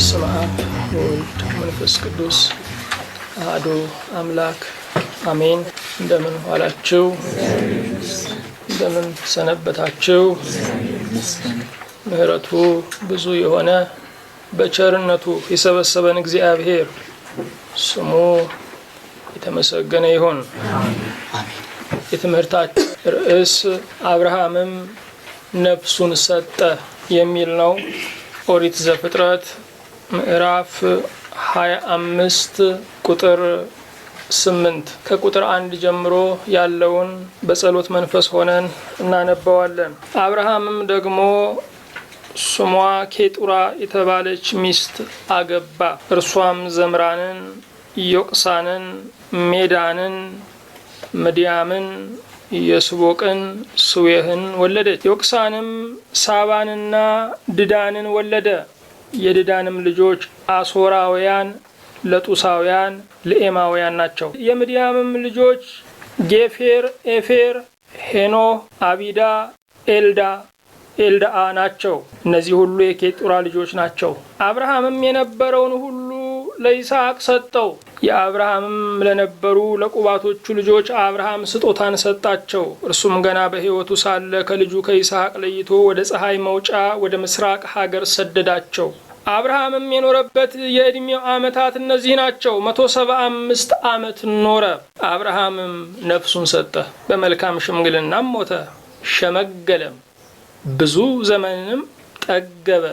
በስመ አብ ወወልድ ወመንፈስ ቅዱስ አሐዱ አምላክ አሜን። እንደምን ዋላችሁ? እንደምን ሰነበታችሁ? ምህረቱ ብዙ የሆነ በቸርነቱ የሰበሰበን እግዚአብሔር ስሙ የተመሰገነ ይሁን። የትምህርታችን ርዕስ አብርሃምም ነፍሱን ሰጠ የሚል ነው። ኦሪት ዘፍጥረት ምዕራፍ 25 ቁጥር 8 ከቁጥር 1 ጀምሮ ያለውን በጸሎት መንፈስ ሆነን እናነባዋለን። አብርሃምም ደግሞ ስሟ ኬጡራ የተባለች ሚስት አገባ። እርሷም ዘምራንን፣ ዮቅሳንን፣ ሜዳንን፣ ምድያምን፣ የስቦቅን፣ ስዌህን ወለደች። ዮቅሳንም ሳባንና ድዳንን ወለደ። የድዳንም ልጆች አሶራውያን፣ ለጡሳውያን፣ ለኤማውያን ናቸው። የምድያምም ልጆች ጌፌር፣ ኤፌር፣ ሄኖህ፣ አቢዳ፣ ኤልዳአ ናቸው። እነዚህ ሁሉ የኬጡራ ልጆች ናቸው። አብርሃምም የነበረውን ሁሉ ለይስሐቅ ሰጠው። የአብርሃምም ለነበሩ ለቁባቶቹ ልጆች አብርሃም ስጦታን ሰጣቸው። እርሱም ገና በሕይወቱ ሳለ ከልጁ ከይስሐቅ ለይቶ ወደ ፀሐይ መውጫ ወደ ምስራቅ ሀገር ሰደዳቸው። አብርሃምም የኖረበት የዕድሜው ዓመታት እነዚህ ናቸው። 175 ዓመት ኖረ። አብርሃምም ነፍሱን ሰጠ፣ በመልካም ሽምግልናም ሞተ፣ ሸመገለም፣ ብዙ ዘመንንም ጠገበ፣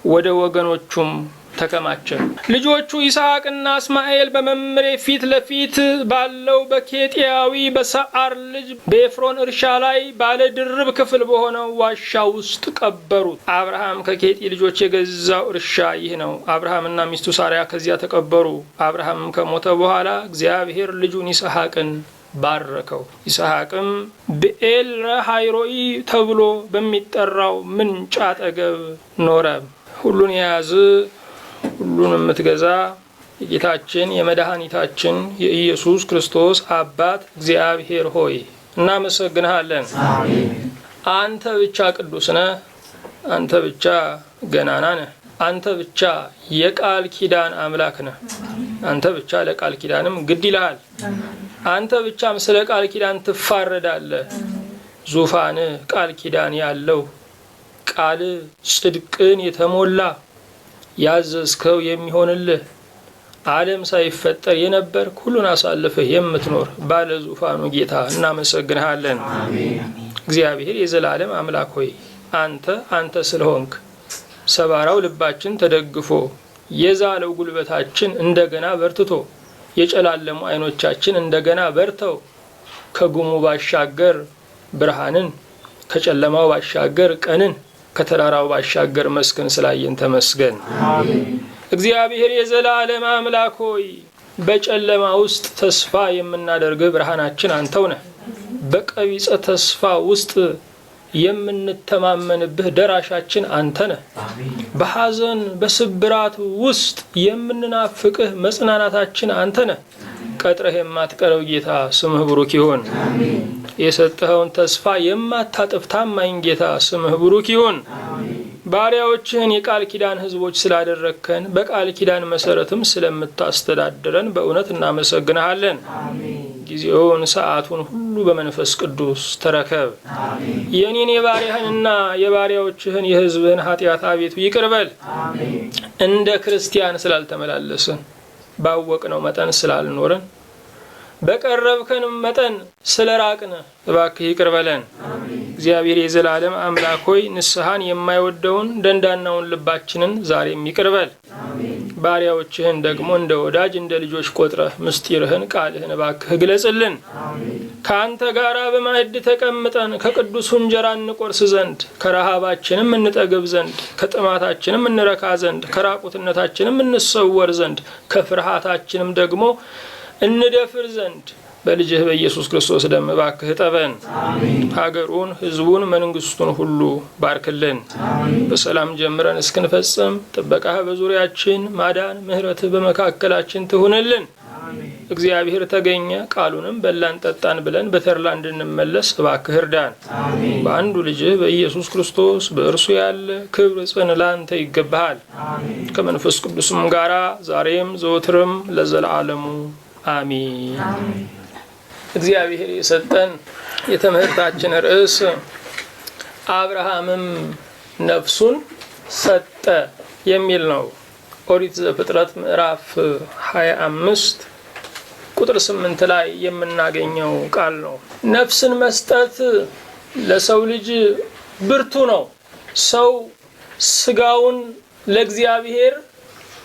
ወደ ወገኖቹም ተከማቸ። ልጆቹ ይስሐቅና እስማኤል በመምሬ ፊት ለፊት ባለው በኬጢያዊ በሰዓር ልጅ በኤፍሮን እርሻ ላይ ባለ ድርብ ክፍል በሆነው ዋሻ ውስጥ ቀበሩት። አብርሃም ከኬጢ ልጆች የገዛው እርሻ ይህ ነው። አብርሃምና ሚስቱ ሳሪያ ከዚያ ተቀበሩ። አብርሃምም ከሞተ በኋላ እግዚአብሔር ልጁን ይስሐቅን ባረከው። ይስሐቅም ብኤል ረሃይሮኢ ተብሎ በሚጠራው ምንጭ አጠገብ ኖረ። ሁሉን የያዝ ሁሉን የምትገዛ የጌታችን የመድኃኒታችን የኢየሱስ ክርስቶስ አባት እግዚአብሔር ሆይ እናመሰግንሃለን። አንተ ብቻ ቅዱስ ነህ። አንተ ብቻ ገናና ነህ። አንተ ብቻ የቃል ኪዳን አምላክ ነህ። አንተ ብቻ ለቃል ኪዳንም ግድ ይልሃል። አንተ ብቻም ስለ ቃል ኪዳን ትፋረዳለህ። ዙፋን ቃል ኪዳን ያለው ቃል ጽድቅን የተሞላ ያዘዝከው የሚሆንልህ ዓለም ሳይፈጠር የነበር ሁሉን አሳልፈህ የምትኖር ባለ ዙፋኑ ጌታ እናመሰግንሃለን። እግዚአብሔር የዘላለም አምላክ ሆይ አንተ ስለሆንክ ሰባራው ልባችን ተደግፎ የዛለው ጉልበታችን እንደገና በርትቶ የጨላለሙ አይኖቻችን እንደገና በርተው ከጉሙ ባሻገር ብርሃንን ከጨለማው ባሻገር ቀንን ከተራራው ባሻገር መስከን ስላየን ተመስገን። እግዚአብሔር የዘላለም አምላክ ሆይ በጨለማ ውስጥ ተስፋ የምናደርግ ብርሃናችን አንተው ነህ። በቀቢጸ ተስፋ ውስጥ የምንተማመንብህ ደራሻችን አንተ ነህ። በሐዘን በስብራት ውስጥ የምንናፍቅህ መጽናናታችን አንተ ነህ። ቀጥረህ የማትቀረው ጌታ ስምህ ብሩክ ይሁን። የሰጠኸውን ተስፋ የማታጠፍ ታማኝ ጌታ ስምህ ብሩክ ይሁን። ባሪያዎችህን የቃል ኪዳን ሕዝቦች ስላደረግከን በቃል ኪዳን መሰረትም ስለምታስተዳድረን በእውነት እናመሰግንሃለን። ጊዜውን ሰዓቱን ሁሉ በመንፈስ ቅዱስ ተረከብ። የኔን የባሪያህንና የባሪያዎችህን የሕዝብህን ኃጢአት አቤቱ ይቅር በል። እንደ ክርስቲያን ስላልተመላለስን ባወቅነው መጠን ስላልኖርን በቀረብከንም መጠን ስለራቅን እባክህ ይቅር በለን። እግዚአብሔር የዘላለም አምላክ ሆይ ንስሐን የማይወደውን ደንዳናውን ልባችንን ዛሬም ይቅር በል። ባሪያዎችህን ደግሞ እንደ ወዳጅ እንደ ልጆች ቆጥረህ ምስጢርህን ቃልህን እባክህ ግለጽልን። ከአንተ ጋር በማዕድ ተቀምጠን ከቅዱሱ እንጀራ እንቆርስ ዘንድ ከረሃባችንም እንጠግብ ዘንድ ከጥማታችንም እንረካ ዘንድ ከራቁትነታችንም እንሰወር ዘንድ ከፍርሃታችንም ደግሞ እንደፍር ዘንድ በልጅህ በኢየሱስ ክርስቶስ ደም እባክህ እጠበን። ሀገሩን፣ ሕዝቡን፣ መንግስቱን ሁሉ ባርክልን። በሰላም ጀምረን እስክንፈጽም ጥበቃህ በዙሪያችን፣ ማዳን ምሕረትህ በመካከላችን ትሁንልን። እግዚአብሔር ተገኘ ቃሉንም በላን ጠጣን ብለን በተድላ እንድንመለስ እባክህ እርዳን። አሜን። በአንዱ ልጅህ በኢየሱስ ክርስቶስ በእርሱ ያለ ክብር ጽን ላንተ ይገባሃል። አሜን። ከመንፈስ ቅዱስም ጋራ ዛሬም ዘወትርም ለዘላለሙ አሜን። አሜን። እግዚአብሔር የሰጠን የትምህርታችን ርዕስ አብርሃምም ነፍሱን ሰጠ የሚል ነው። ኦሪት ዘፍጥረት ምዕራፍ 25 ቁጥር 8 ላይ የምናገኘው ቃል ነው። ነፍስን መስጠት ለሰው ልጅ ብርቱ ነው። ሰው ስጋውን ለእግዚአብሔር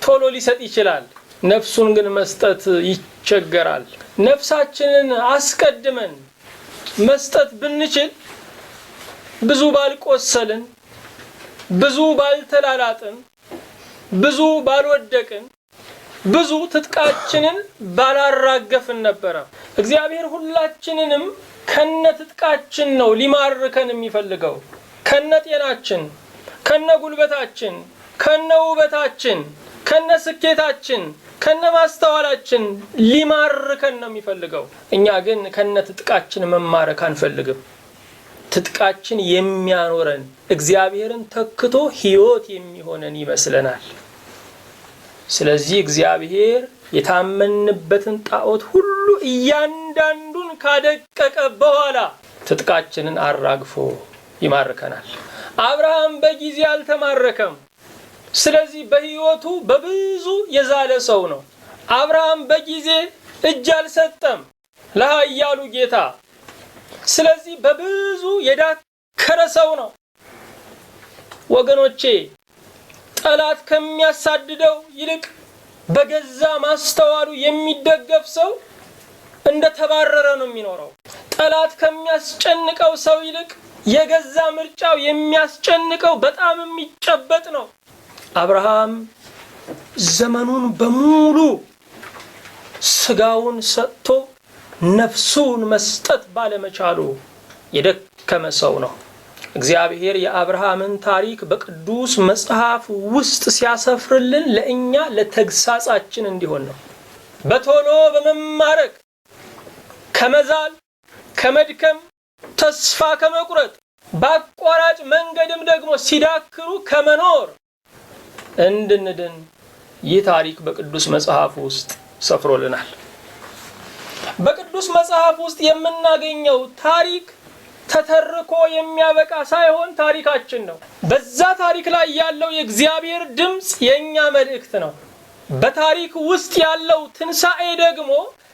ቶሎ ሊሰጥ ይችላል፣ ነፍሱን ግን መስጠት ይቸገራል። ነፍሳችንን አስቀድመን መስጠት ብንችል ብዙ ባልቆሰልን፣ ብዙ ባልተላላጥን፣ ብዙ ባልወደቅን፣ ብዙ ትጥቃችንን ባላራገፍን ነበረ። እግዚአብሔር ሁላችንንም ከነ ትጥቃችን ነው ሊማርከን የሚፈልገው። ከነ ጤናችን፣ ከነ ጉልበታችን፣ ከነ ውበታችን፣ ከነ ስኬታችን፣ ከነ ማስተዋላችን ሊማርከን ነው የሚፈልገው። እኛ ግን ከነ ትጥቃችን መማረክ አንፈልግም። ትጥቃችን የሚያኖረን እግዚአብሔርን ተክቶ ሕይወት የሚሆነን ይመስለናል። ስለዚህ እግዚአብሔር የታመንበትን ጣዖት ሁሉ እያንዳንዱን ካደቀቀ በኋላ ትጥቃችንን አራግፎ ይማርከናል። አብርሃም በጊዜ አልተማረከም። ስለዚህ በሕይወቱ በብዙ የዛለ ሰው ነው። አብርሃም በጊዜ እጅ አልሰጠም ለኃያሉ ጌታ። ስለዚህ በብዙ የዳከረ ሰው ነው። ወገኖቼ ጠላት ከሚያሳድደው ይልቅ በገዛ ማስተዋሉ የሚደገፍ ሰው እንደተባረረ ነው የሚኖረው። ጠላት ከሚያስጨንቀው ሰው ይልቅ የገዛ ምርጫው የሚያስጨንቀው በጣም የሚጨበጥ ነው። አብርሃም ዘመኑን በሙሉ ስጋውን ሰጥቶ ነፍሱን መስጠት ባለመቻሉ የደከመ ሰው ነው። እግዚአብሔር የአብርሃምን ታሪክ በቅዱስ መጽሐፍ ውስጥ ሲያሰፍርልን ለእኛ ለተግሳጻችን እንዲሆን ነው። በቶሎ በመማረክ ከመዛል፣ ከመድከም፣ ተስፋ ከመቁረጥ፣ በአቋራጭ መንገድም ደግሞ ሲዳክሩ ከመኖር እንድንድን ይህ ታሪክ በቅዱስ መጽሐፍ ውስጥ ሰፍሮልናል። በቅዱስ መጽሐፍ ውስጥ የምናገኘው ታሪክ ተተርኮ የሚያበቃ ሳይሆን ታሪካችን ነው። በዛ ታሪክ ላይ ያለው የእግዚአብሔር ድምፅ የኛ መልእክት ነው። በታሪክ ውስጥ ያለው ትንሣኤ ደግሞ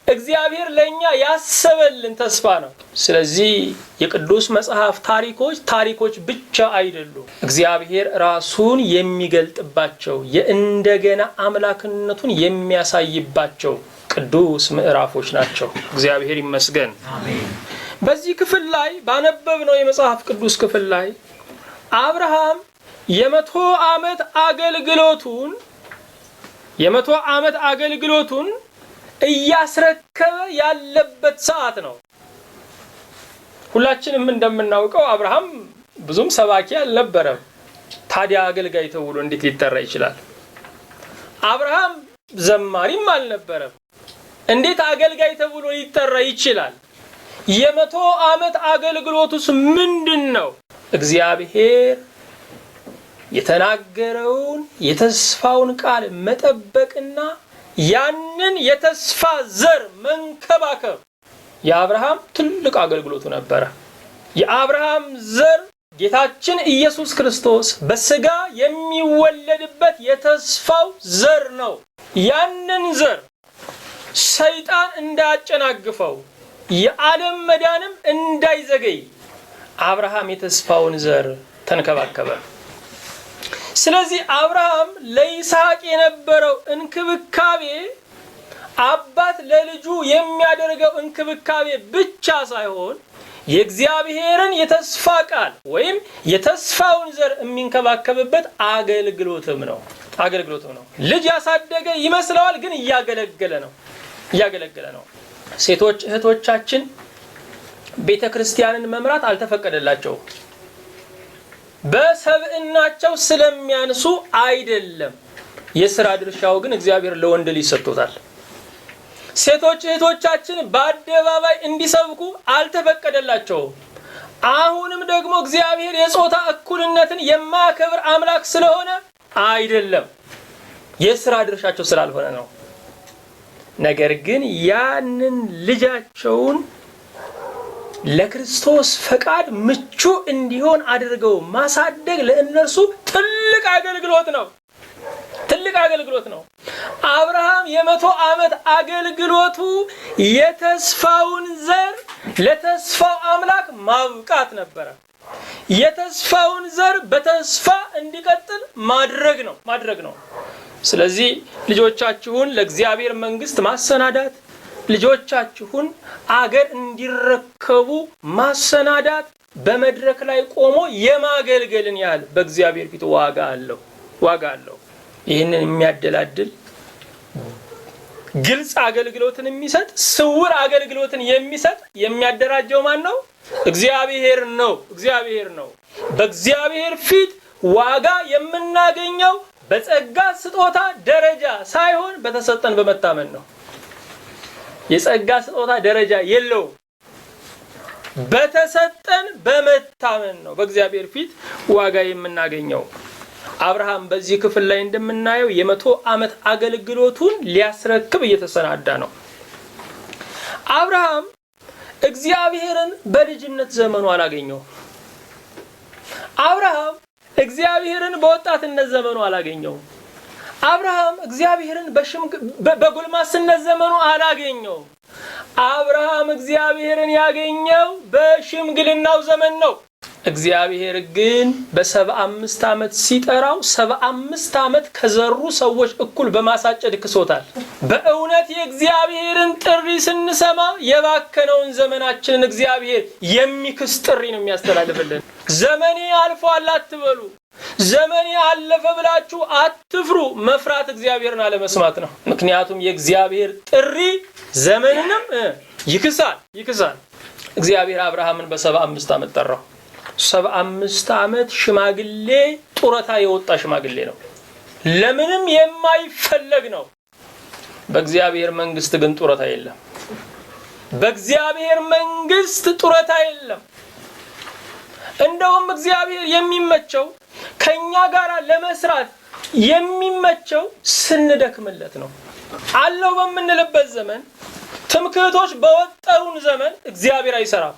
እግዚአብሔር ለኛ ያሰበልን ተስፋ ነው። ስለዚህ የቅዱስ መጽሐፍ ታሪኮች ብቻ አይደሉም። እግዚአብሔር ራሱን የሚገልጥባቸው የእንደገና አምላክነቱን የሚያሳይባቸው ቅዱስ ምዕራፎች ናቸው። እግዚአብሔር ይመስገን። አሜን። በዚህ ክፍል ላይ ባነበብነው የመጽሐፍ ቅዱስ ክፍል ላይ አብርሃም የ100 ዓመት አገልግሎቱን እያስረከበ ያለበት ሰዓት ነው። ሁላችንም እንደምናውቀው አብርሃም ብዙም ሰባኪ አልነበረም። ታዲያ አገልጋይ ተብሎ እንዴት ሊጠራ ይችላል? አብርሃም ዘማሪም አልነበረም። እንዴት አገልጋይ ተብሎ ሊጠራ ይችላል? የ100 ዓመት አገልግሎቱስ ምንድን ነው? እግዚአብሔር የተናገረውን የተስፋውን ቃል መጠበቅና ያንን የተስፋ ዘር መንከባከብ የአብርሃም ትልቅ አገልግሎቱ ነበረ። የአብርሃም ዘር ጌታችን ኢየሱስ ክርስቶስ በስጋ የሚወለድበት የተስፋው ዘር ነው። ያንን ዘር ሰይጣን እንዳያጨናግፈው የዓለም መዳንም እንዳይዘገይ አብርሃም የተስፋውን ዘር ተንከባከበ። ስለዚህ አብርሃም ለይስሐቅ የነበረው እንክብካቤ አባት ለልጁ የሚያደርገው እንክብካቤ ብቻ ሳይሆን የእግዚአብሔርን የተስፋ ቃል ወይም የተስፋውን ዘር የሚንከባከብበት አገልግሎትም ነው። ልጅ ያሳደገ ይመስለዋል፣ ግን እያገለገለ ነው። ሴቶች እህቶቻችን ቤተ ክርስቲያንን መምራት አልተፈቀደላቸውም። በሰብዕናቸው ስለሚያንሱ አይደለም። የሥራ ድርሻው ግን እግዚአብሔር ለወንድ ልጅ ሰጥቶታል። ሴቶች እህቶቻችን በአደባባይ እንዲሰብኩ አልተፈቀደላቸውም። አሁንም ደግሞ እግዚአብሔር የጾታ እኩልነትን የማያከብር አምላክ ስለሆነ አይደለም፣ የሥራ ድርሻቸው ስላልሆነ ነው። ነገር ግን ያንን ልጃቸውን ለክርስቶስ ፈቃድ ምቹ እንዲሆን አድርገው ማሳደግ ለእነርሱ ትልቅ አገልግሎት ነው። ትልቅ አገልግሎት ነው። አብርሃም የ100 ዓመት አገልግሎቱ የተስፋውን ዘር ለተስፋው አምላክ ማብቃት ነበረ። የተስፋውን ዘር በተስፋ እንዲቀጥል ማድረግ ነው። ስለዚህ ልጆቻችሁን ለእግዚአብሔር መንግስት ማሰናዳት፣ ልጆቻችሁን አገር እንዲረከቡ ማሰናዳት በመድረክ ላይ ቆሞ የማገልገልን ያህል በእግዚአብሔር ፊት ዋጋ አለው። ይህንን የሚያደላድል ግልጽ አገልግሎትን የሚሰጥ ስውር አገልግሎትን የሚሰጥ የሚያደራጀው ማን ነው? እግዚአብሔር ነው። በእግዚአብሔር ፊት ዋጋ የምናገኘው በጸጋ ስጦታ ደረጃ ሳይሆን በተሰጠን በመታመን ነው። የጸጋ ስጦታ ደረጃ የለውም። በተሰጠን በመታመን ነው በእግዚአብሔር ፊት ዋጋ የምናገኘው። አብርሃም በዚህ ክፍል ላይ እንደምናየው የ100 ዓመት አገልግሎቱን ሊያስረክብ እየተሰናዳ ነው። አብርሃም እግዚአብሔርን በልጅነት ዘመኑ አላገኘው። አብርሃም እግዚአብሔርን በወጣትነት ዘመኑ አላገኘው። አብርሃም እግዚአብሔርን በጎልማስነት ዘመኑ አላገኘው። አብርሃም እግዚአብሔርን ያገኘው በሽምግልናው ዘመን ነው። እግዚአብሔር ግን በ75 ዓመት ሲጠራው 75 ዓመት ከዘሩ ሰዎች እኩል በማሳጨድ ክሶታል። በእውነት የእግዚአብሔርን ጥሪ ስንሰማ የባከነውን ዘመናችንን እግዚአብሔር የሚክስ ጥሪ ነው የሚያስተላልፍልን። ዘመኔ አልፏል አትበሉ፣ ዘመኔ አለፈ ብላችሁ አትፍሩ። መፍራት እግዚአብሔርን አለመስማት ነው። ምክንያቱም የእግዚአብሔር ጥሪ ዘመንንም ይክሳል። እግዚአብሔር አብርሃምን በ75 ዓመት ጠራው። 75 ዓመት ሽማግሌ፣ ጡረታ የወጣ ሽማግሌ ነው። ለምንም የማይፈለግ ነው። በእግዚአብሔር መንግስት ግን ጡረታ የለም። በእግዚአብሔር መንግስት ጡረታ የለም። እንደውም እግዚአብሔር የሚመቸው ከኛ ጋር ለመስራት የሚመቸው ስንደክምለት ነው። አለው በምንልበት ዘመን፣ ትምክህቶች በወጠሩን ዘመን እግዚአብሔር አይሰራም።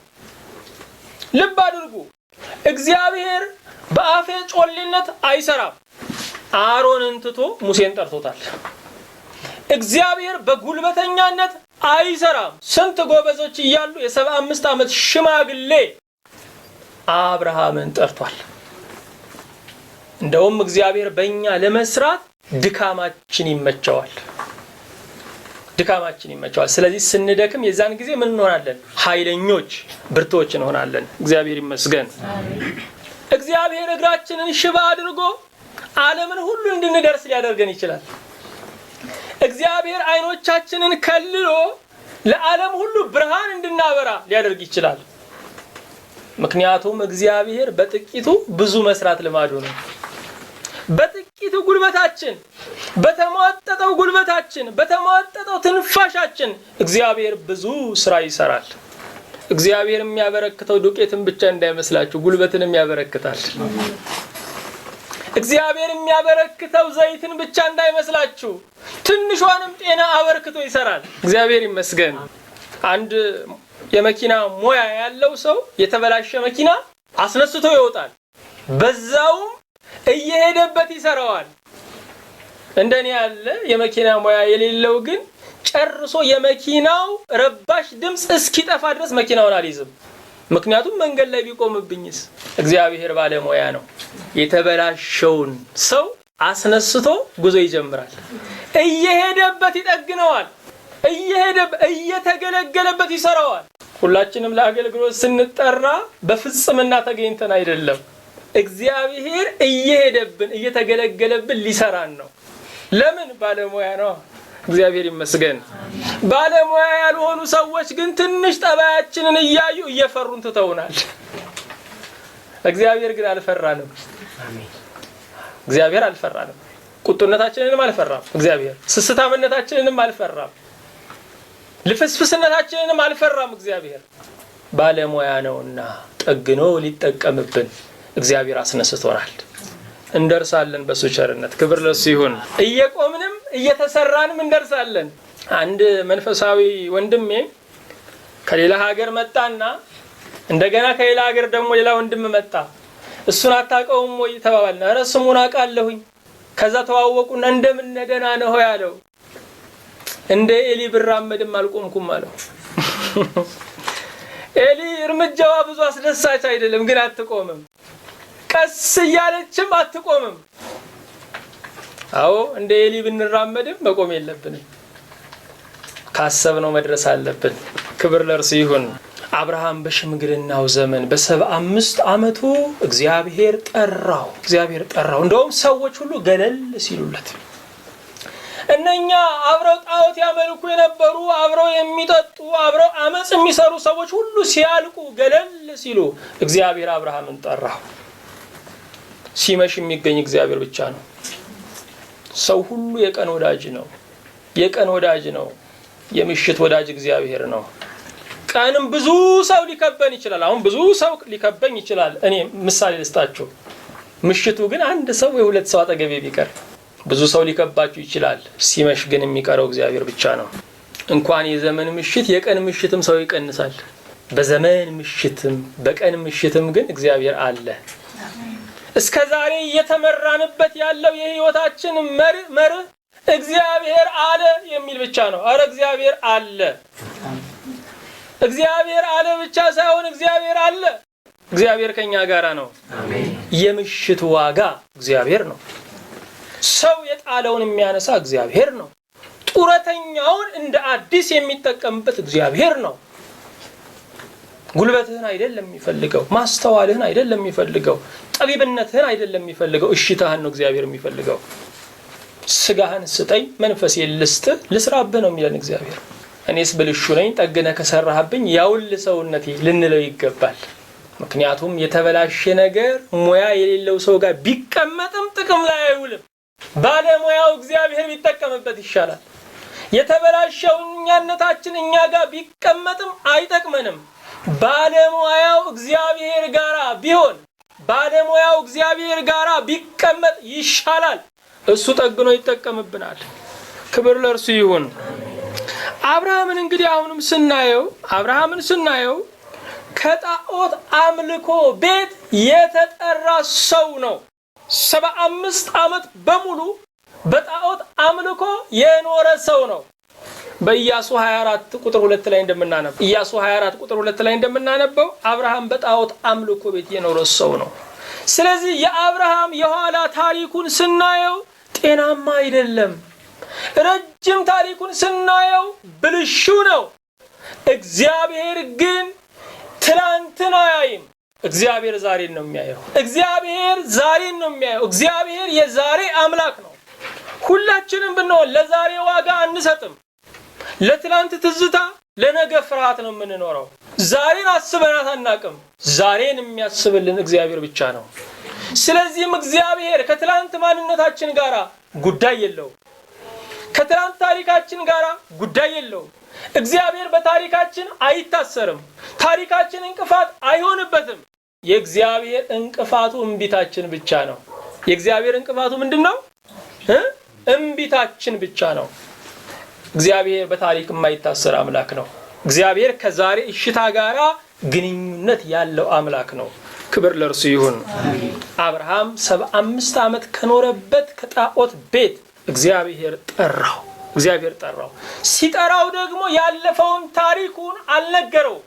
ልብ አድርጉ። እግዚአብሔር በአፌ ጮሌነት አይሰራም። አሮንን ትቶ ሙሴን ጠርቶታል። እግዚአብሔር በጉልበተኛነት አይሰራም። ስንት ጎበዞች እያሉ የ75 ዓመት ሽማግሌ አብርሃምን ጠርቷል። እንደውም እግዚአብሔር በእኛ ለመስራት ድካማችን ይመቸዋል። ስለዚህ ስንደክም የዛን ጊዜ ምን እንሆናለን? ኃይለኞች፣ ብርቶች እንሆናለን። እግዚአብሔር ይመስገን። እግዚአብሔር እግራችንን ሽባ አድርጎ ዓለምን ሁሉ እንድንደርስ ሊያደርገን ይችላል። እግዚአብሔር አይኖቻችንን ከልሎ ለዓለም ሁሉ ብርሃን እንድናበራ ሊያደርግ ይችላል። ምክንያቱም እግዚአብሔር በጥቂቱ ብዙ መስራት ልማዱ ነው። በጥቂቱ ጉልበታችን፣ በተሟጠጠው ጉልበታችን፣ በተሟጠጠው ትንፋሻችን እግዚአብሔር ብዙ ስራ ይሰራል። እግዚአብሔር የሚያበረክተው ዱቄትን ብቻ እንዳይመስላችሁ፣ ጉልበትንም ያበረክታል። እግዚአብሔር የሚያበረክተው ዘይትን ብቻ እንዳይመስላችሁ፣ ትንሿንም ጤና አበርክቶ ይሰራል። እግዚአብሔር ይመስገን። አንድ የመኪና ሙያ ያለው ሰው የተበላሸ መኪና አስነስቶ ይወጣል፣ በዛውም እየሄደበት ይሰራዋል። እንደኔ ያለ የመኪና ሙያ የሌለው ግን ጨርሶ የመኪናው ረባሽ ድምጽ እስኪጠፋ ድረስ መኪናውን አልይዝም። ምክንያቱም መንገድ ላይ ቢቆምብኝስ። እግዚአብሔር ባለሙያ ነው። የተበላሸውን ሰው አስነስቶ ጉዞ ይጀምራል። እየሄደበት ይጠግነዋል፣ እየተገለገለበት ይሰራዋል። ሁላችንም ለአገልግሎት ስንጠራ በፍጽምና ተገኝተን አይደለም። እግዚአብሔር እየሄደብን እየተገለገለብን ሊሰራን ነው። ለምን? ባለሙያ ነው። እግዚአብሔር ይመስገን። ባለሙያ ያልሆኑ ሰዎች ግን ትንሽ ጠባያችንን እያዩ እየፈሩን ትተውናል። እግዚአብሔር ግን አልፈራንም። እግዚአብሔር አልፈራንም። ቁጡነታችንንም አልፈራም። እግዚአብሔር ስስታምነታችንንም አልፈራም። ልፍስፍስነታችንንም አልፈራም። እግዚአብሔር ባለሙያ ነውና ጠግኖ ሊጠቀምብን እግዚአብሔር አስነስቶናል። እንደርሳለን በሱ ቸርነት። ክብር ለሱ ይሁን። እየቆምንም እየተሰራንም እንደርሳለን። አንድ መንፈሳዊ ወንድሜ ከሌላ ሀገር መጣና እንደገና ከሌላ ሀገር ደግሞ ሌላ ወንድም መጣ። እሱን አታውቀውም ወይ ተባባልን። ኧረ ስሙን አውቃለሁኝ። ከዛ ተዋወቁና እንደምን ደህና ነው ያለው። እንደ ኤሊ ብራመድም አልቆምኩም አለው። ኤሊ እርምጃዋ ብዙ አስደሳች አይደለም፣ ግን አትቆምም። ቀስ እያለችም አትቆምም። አዎ እንደ ኤሊ ብንራመድም መቆም የለብንም። ካሰብነው መድረስ አለብን። ክብር ለእርሱ ይሁን። አብርሃም በሽምግልናው ዘመን በ75 ዓመቱ እግዚአብሔር ጠራው። እንደውም ሰዎች ሁሉ ገለል ሲሉለት፣ እነኛ አብረው ጣዖት ያመልኩ የነበሩ አብረው የሚጠጡ አብረው አመጽ የሚሰሩ ሰዎች ሁሉ ሲያልቁ ገለል ሲሉ እግዚአብሔር አብርሃምን ጠራው። ሲመሽ የሚገኝ እግዚአብሔር ብቻ ነው። ሰው ሁሉ የቀን ወዳጅ ነው። የምሽት ወዳጅ እግዚአብሔር ነው። ቀንም ብዙ ሰው ሊከበን ይችላል። አሁን ብዙ ሰው ሊከበኝ ይችላል። እኔ ምሳሌ ልስጣችሁ። ምሽቱ ግን አንድ ሰው ወይ ሁለት ሰው አጠገቤ ቢቀር ብዙ ሰው ሊከባችሁ ይችላል። ሲመሽ ግን የሚቀረው እግዚአብሔር ብቻ ነው። እንኳን የዘመን ምሽት የቀን ምሽትም ሰው ይቀንሳል። በዘመን ምሽትም በቀን ምሽትም ግን እግዚአብሔር አለ። እስከዛሬ እየተመራንበት ያለው የህይወታችን መርህ እግዚአብሔር አለ የሚል ብቻ ነው። አረ እግዚአብሔር አለ። እግዚአብሔር አለ ብቻ ሳይሆን እግዚአብሔር አለ። እግዚአብሔር ከኛ ጋራ ነው። አሜን። የምሽቱ ዋጋ እግዚአብሔር ነው። ሰው የጣለውን የሚያነሳ እግዚአብሔር ነው። ጡረተኛውን እንደ አዲስ የሚጠቀምበት እግዚአብሔር ነው። ጉልበትህን አይደለም የሚፈልገው፣ ማስተዋልህን አይደለም የሚፈልገው፣ ጠቢብነትህን አይደለም የሚፈልገው፣ እሽታህን ነው እግዚአብሔር የሚፈልገው። ስጋህን ስጠኝ መንፈሴን ልስጥህ ልስራብህ ነው የሚለን እግዚአብሔር። እኔስ ብልሹ ነኝ ጠግነህ ከሰራህብኝ ያውል ሰውነቴ ልንለው ይገባል። ምክንያቱም የተበላሸ ነገር ሙያ የሌለው ሰው ጋር ቢቀመጥም ጥቅም ላይ አይውልም። ባለሙያው እግዚአብሔር ቢጠቀምበት ይሻላል። የተበላሸው እኛነታችን እኛ ጋር ቢቀመጥም አይጠቅመንም። ባለሙያው እግዚአብሔር ጋራ ቢቀመጥ ይሻላል። እሱ ጠግኖ ይጠቀምብናል። ክብር ለእርሱ ይሁን። አብርሃምን እንግዲህ አሁንም ስናየው ከጣዖት አምልኮ ቤት የተጠራ ሰው ነው። 75 ዓመት በሙሉ በጣዖት አምልኮ የኖረ ሰው ነው። በኢያሱ 24 ቁጥር 2 ላይ እንደምናነበው አብርሃም በጣዖት አምልኮ ቤት የኖረ ሰው ነው። ስለዚህ የአብርሃም የኋላ ታሪኩን ስናየው ጤናማ አይደለም። ረጅም ታሪኩን ስናየው ብልሹ ነው። እግዚአብሔር ግን ትላንትን አያይም። እግዚአብሔር ዛሬን ነው የሚያየው። እግዚአብሔር የዛሬ አምላክ ነው። ሁላችንም ብንሆን ለዛሬ ዋጋ አንሰጥም። ለትላንት ትዝታ፣ ለነገ ፍርሃት ነው የምንኖረው። ዛሬን አስበናት አናቅም። ዛሬን የሚያስብልን እግዚአብሔር ብቻ ነው። ስለዚህም እግዚአብሔር ከትላንት ማንነታችን ጋራ ጉዳይ የለውም። ከትላንት ታሪካችን ጋራ ጉዳይ የለውም። እግዚአብሔር በታሪካችን አይታሰርም። ታሪካችን እንቅፋት አይሆንበትም። የእግዚአብሔር እንቅፋቱ እምቢታችን ብቻ ነው። የእግዚአብሔር እንቅፋቱ ምንድነው? እምቢታችን ብቻ ነው። እግዚአብሔር በታሪክ የማይታሰር አምላክ ነው። እግዚአብሔር ከዛሬ እሽታ ጋራ ግንኙነት ያለው አምላክ ነው። ክብር ለእርሱ ይሁን። አብርሃም 75 ዓመት ከኖረበት ከጣዖት ቤት እግዚአብሔር ጠራው። ሲጠራው ደግሞ ያለፈውን ታሪኩን አልነገረው።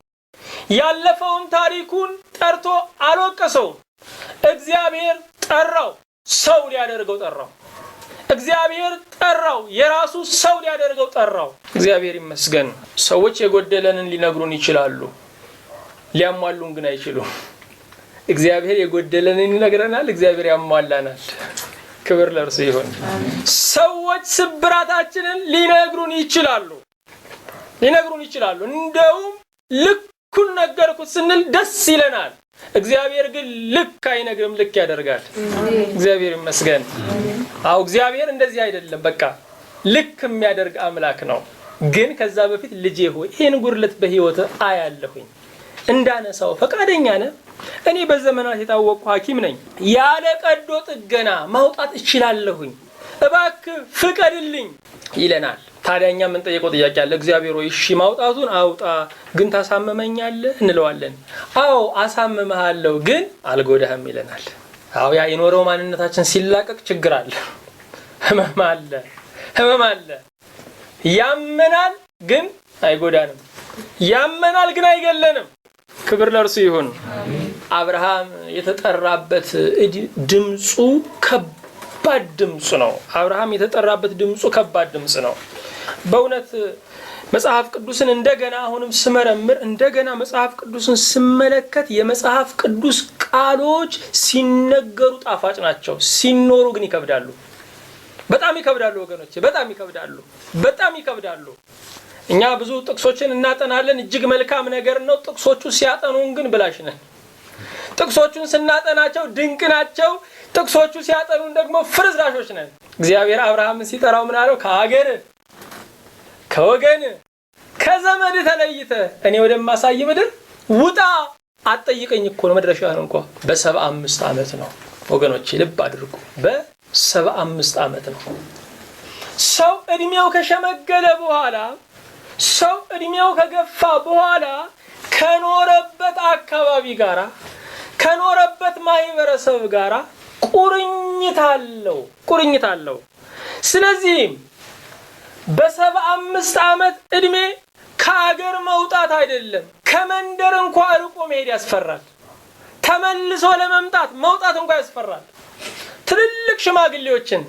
ያለፈውን ታሪኩን ጠርቶ አልወቀሰው። እግዚአብሔር ጠራው፣ ሰው ሊያደርገው ጠራው። እግዚአብሔር ጠራው፣ የራሱ ሰው ሊያደርገው ጠራው። እግዚአብሔር ይመስገን። ሰዎች የጎደለንን ሊነግሩን ይችላሉ፣ ሊያሟሉን ግን አይችሉም። እግዚአብሔር የጎደለንን ይነግረናል፣ እግዚአብሔር ያሟላናል። ክብር ለእርሱ ይሁን። ሰዎች ስብራታችንን ሊነግሩን ይችላሉ። እንደውም ልኩን ነገርኩት ስንል ደስ ይለናል። እግዚአብሔር ግን ልክ አይነግርም፣ ልክ ያደርጋል። እግዚአብሔር ይመስገን። እግዚአብሔር እንደዚህ አይደለም። በቃ ልክ የሚያደርግ አምላክ ነው። ግን ከዛ በፊት ልጄ ሆይ ይሄን ጉድለት በህይወት አያለሁኝ እንዳነሳው ፈቃደኛ ነህ? እኔ በዘመናት የታወቅኩ ሐኪም ነኝ። ያለ ቀዶ ጥገና ማውጣት እችላለሁኝ፣ እባክህ ፍቀድልኝ ይለናል። ታዲያ እኛ ምን ጠይቀው ጥያቄ አለ? እግዚአብሔር ሆይ እሺ ማውጣቱን አውጣ፣ ግን ታሳመመኛለህ እንለዋለን። አዎ አሳምመሃለሁ፣ ግን አልጎዳህም ይለናል። አዎ ያ የኖረው ማንነታችን ሲላቀቅ ችግር አለ፣ ህመም አለ። ያመናል ግን አይጎዳንም፣ ያመናል ግን አይገለንም። ክብር ለእርሱ ይሁን። አብርሃም የተጠራበት ድምፁ ከባድ ድምፅ ነው። አብርሃም የተጠራበት ድምፁ ከባድ ድምፅ ነው። በእውነት መጽሐፍ ቅዱስን እንደገና አሁንም ስመረምር እንደገና መጽሐፍ ቅዱስን ስመለከት የመጽሐፍ ቅዱስ ቃሎች ሲነገሩ ጣፋጭ ናቸው፣ ሲኖሩ ግን ይከብዳሉ። በጣም ይከብዳሉ ወገኖቼ፣ በጣም ይከብዳሉ። እኛ ብዙ ጥቅሶችን እናጠናለን፣ እጅግ መልካም ነገር ነው። ጥቅሶቹ ሲያጠኑን ግን ብላሽ ነን። ጥቅሶቹን ስናጠናቸው ድንቅ ናቸው፣ ጥቅሶቹ ሲያጠኑን ደግሞ ፍርዝራሾች ነን። እግዚአብሔር አብርሃምን ሲጠራው ምን አለው? ከሀገር ከወገን ከዘመድ ተለይተ እኔ ወደማሳይ ምድር ውጣ። አትጠይቀኝ እኮ ነው መድረሻህን እንኳን። በ75 ዓመት ነው ወገኖቼ፣ ልብ አድርጉ። በ75 ዓመት ነው። ሰው እድሜው ከሸመገለ በኋላ ሰው እድሜው ከገፋ በኋላ ከኖረበት አካባቢ ጋራ ከኖረበት ማህበረሰብ ጋራ ቁርኝት አለው። ስለዚህም በ75 ዓመት እድሜ ከአገር መውጣት አይደለም ከመንደር እንኳን ርቆ መሄድ ያስፈራል። ተመልሶ ለመምጣት መውጣት እንኳን ያስፈራል። ትልልቅ ሽማግሌዎችን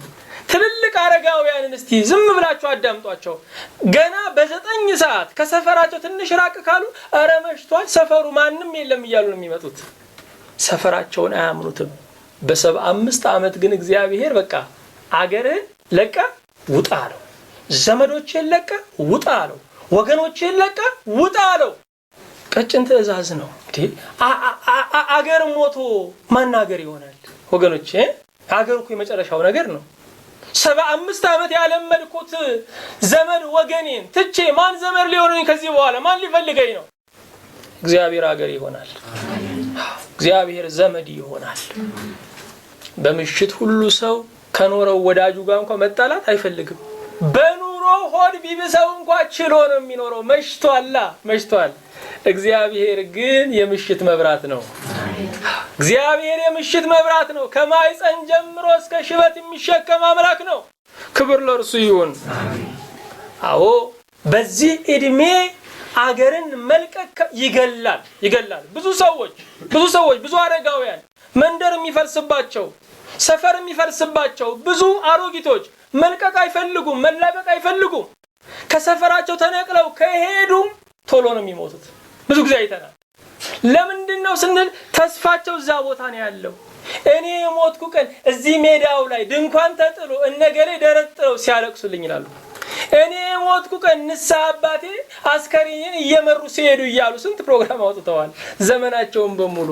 ትልልቅ አረጋውያንን እስቲ ዝም ብላችሁ አዳምጧቸው። ገና በ9 ሰዓት ከሰፈራቸው ትንሽ ራቅ ካሉ አረ መሽቷል፣ ሰፈሩ ማንም የለም እያሉ ነው የሚመጡት። ሰፈራቸውን አያምኑትም። በ75 ዓመት ግን እግዚአብሔር በቃ አገርህን ለቀ ውጣ አለው። ዘመዶችን ለቀ ውጣ አለው። ወገኖችን ለቀ ውጣ አለው። ቀጭን ትእዛዝ ነው። አገር ሞቶ ማን አገር ይሆናል ወገኖቼ? አገር እኮ የመጨረሻው ነገር ነው። 75 ዓመት ያለመድኩት ዘመድ ወገኔን ትቼ ማን ዘመድ ሊሆነኝ ከዚህ በኋላ ማን ሊፈልገኝ ነው? እግዚአብሔር አገር ይሆናል። እግዚአብሔር ዘመድ ይሆናል። በምሽት ሁሉ ሰው ከኖረው ወዳጁ ጋር እንኳን መጣላት አይፈልግም። በኑሮ ሆድ ቢብሰው እንኳን ችሎ ነው የሚኖረው። መሽቷል። እግዚአብሔር ግን የምሽት መብራት ነው። እግዚአብሔር የምሽት መብራት ነው። ከማይፀን ጀምሮ እስከ ሽበት የሚሸከም አምላክ ነው። ክብር ለእርሱ ይሁን። አዎ በዚህ እድሜ አገርን መልቀቅ ይገላል። ብዙ ሰዎች ብዙ አረጋውያን መንደር የሚፈልስባቸው ሰፈር የሚፈልስባቸው ብዙ አሮጊቶች መልቀቅ አይፈልጉም፣ መላቀቅ አይፈልጉም። ከሰፈራቸው ተነቅለው ከሄዱም ቶሎ ነው የሚሞቱት። ብዙ ጊዜ አይተናል። ለምንድነው ስንል ተስፋቸው እዛ ቦታ ነው ያለው። እኔ የሞትኩ ቀን እዚህ ሜዳው ላይ ድንኳን ተጥሎ እነገሌ ደረጥረው ሲያለቅሱልኝ ይላሉ። እኔ የሞትኩ ቀን ንስሐ አባቴ አስከሬኔን እየመሩ ሲሄዱ እያሉ ስንት ፕሮግራም አውጥተዋል። ዘመናቸውን በሙሉ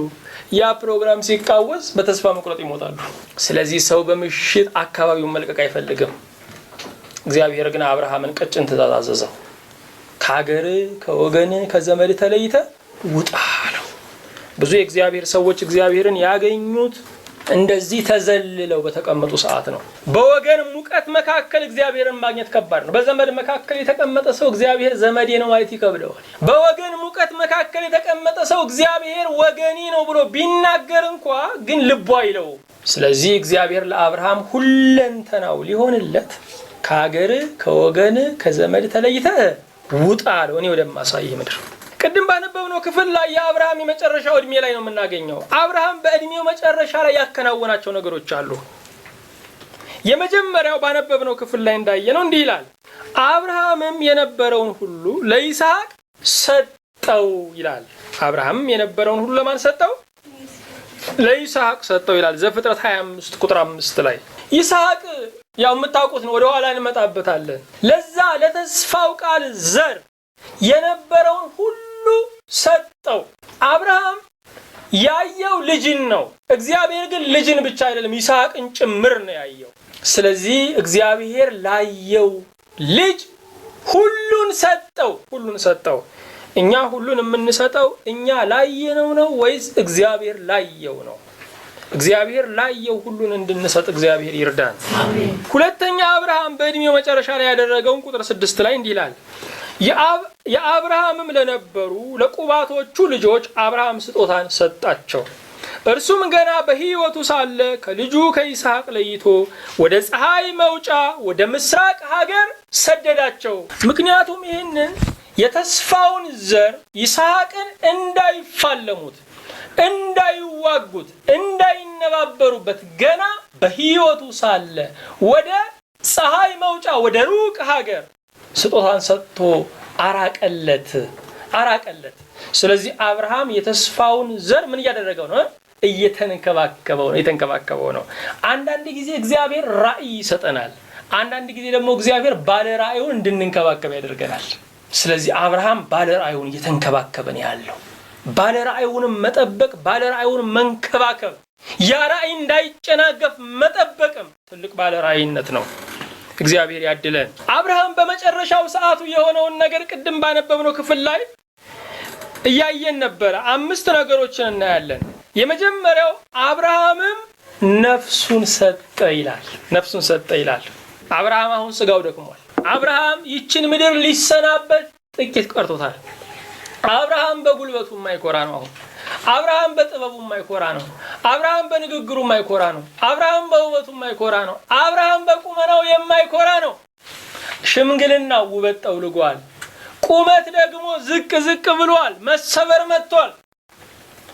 ያ ፕሮግራም ሲቃወስ በተስፋ መቁረጥ ይሞታሉ። ስለዚህ ሰው በምሽት አካባቢውን መልቀቅ አይፈልግም። እግዚአብሔር ግን አብርሃምን ቀጭን ትእዛዝ አዘዘው። ከሀገር ከወገን ከዘመድ ተለይተ ውጣ ነው። ብዙ የእግዚአብሔር ሰዎች እግዚአብሔርን ያገኙት እንደዚህ ተዘልለው በተቀመጡ ሰዓት ነው። በወገን ሙቀት መካከል እግዚአብሔርን ማግኘት ከባድ ነው። በዘመድ መካከል የተቀመጠ ሰው እግዚአብሔር ዘመዴ ነው ማለት ይከብደዋል። በወገን ሙቀት መካከል የተቀመጠ ሰው እግዚአብሔር ወገኔ ነው ብሎ ቢናገር እንኳን ግን ልቡ አይለው። ስለዚህ እግዚአብሔር ለአብርሃም ሁለንተናው ሊሆንለት ከሀገር ከወገን ከዘመድ ተለይተ ውጣ አለው። እኔ ወደማሳይህ ምድር። ቅድም ባነበብነው ክፍል ላይ የአብርሃም የመጨረሻው እድሜ ላይ ነው የምናገኘው። አብርሃም በእድሜው መጨረሻ ላይ ያከናወናቸው ነገሮች አሉ። የመጀመሪያው ባነበብነው ክፍል ላይ እንዳየነው እንዲህ ይላል፣ አብርሃምም የነበረውን ሁሉ ለይስሐቅ ሰጠው ይላል። አብርሃምም የነበረውን ሁሉ ለማን ሰጠው? ለይስሐቅ ሰጠው ይላል። ዘፍጥረት 25 ቁጥር 5 ላይ ይስሐቅ ያው የምታውቁት ነው፣ ወደ ኋላ እንመጣበታለን። ለዛ ለተስፋው ቃል ዘር የነበረውን ሁሉ ሰጠው። አብርሃም ያየው ልጅን ነው። እግዚአብሔር ግን ልጅን ብቻ አይደለም ይስሐቅን ጭምር ነው ያየው። ስለዚህ እግዚአብሔር ላየው ልጅ ሁሉን ሰጠው። እኛ ሁሉን የምንሰጠው እኛ ላየነው ነው ወይስ እግዚአብሔር ላየው ነው? እግዚአብሔር ላየው ሁሉን እንድንሰጥ እግዚአብሔር ይርዳን። ሁለተኛ አብርሃም በእድሜው መጨረሻ ላይ ያደረገውን ቁጥር 6 ላይ እንዲህ ይላል፣ የአብርሃምም ለነበሩ ለቁባቶቹ ልጆች አብርሃም ስጦታን ሰጣቸው። እርሱም ገና በሕይወቱ ሳለ ከልጁ ከይስሐቅ ለይቶ ወደ ፀሐይ መውጫ ወደ ምስራቅ ሀገር ሰደዳቸው። ምክንያቱም ይህንን የተስፋውን ዘር ይስሐቅን እንዳይፋለሙት፣ እንዳይዋጉት፣ እንዳይነባበሩበት ገና በሕይወቱ ሳለ ወደ ፀሐይ መውጫ ወደ ሩቅ ሀገር ስጦታን ሰጥቶ አራቀለት። ስለዚህ አብርሃም የተስፋውን ዘር ምን እያደረገው ነው? እየተንከባከበው ነው። አንዳንድ ጊዜ እግዚአብሔር ራእይ ይሰጠናል። አንዳንድ ጊዜ ደግሞ እግዚአብሔር ባለ ራእዩን እንድንንከባከብ ያደርገናል። ስለዚህ አብርሃም ባለ ራእዩን እየተንከባከበን ያለው ባለ ራእዩንም መጠበቅ፣ ባለ ራእዩን መንከባከብ፣ ያ ራእይ እንዳይጨናገፍ መጠበቅም ትልቅ ባለ ራእይነት ነው። እግዚአብሔር ያድለን። አብርሃም በመጨረሻው ሰዓቱ የሆነውን ነገር ቅድም ባነበብነው ክፍል ላይ እያየን ነበረ። 5 ነገሮችን እናያለን። የመጀመሪያው አብርሃምም ነፍሱን ሰጠ ይላል። አብርሃም አሁን ስጋው ደክሟል። አብርሃም ይችን ምድር ሊሰናበት ጥቂት ቀርቶታል። አብርሃም በጉልበቱ የማይኮራ ነው። አብርሃም በጥበቡ የማይኮራ ነው። አብርሃም በንግግሩ የማይኮራ ነው። አብርሃም በውበቱ የማይኮራ ነው። አብርሃም በቁመናው የማይኮራ ነው። ሽምግልናው ውበት ጠውልጓል። ቁመት ደግሞ ዝቅ ብሏል። መሰበር መጥቷል።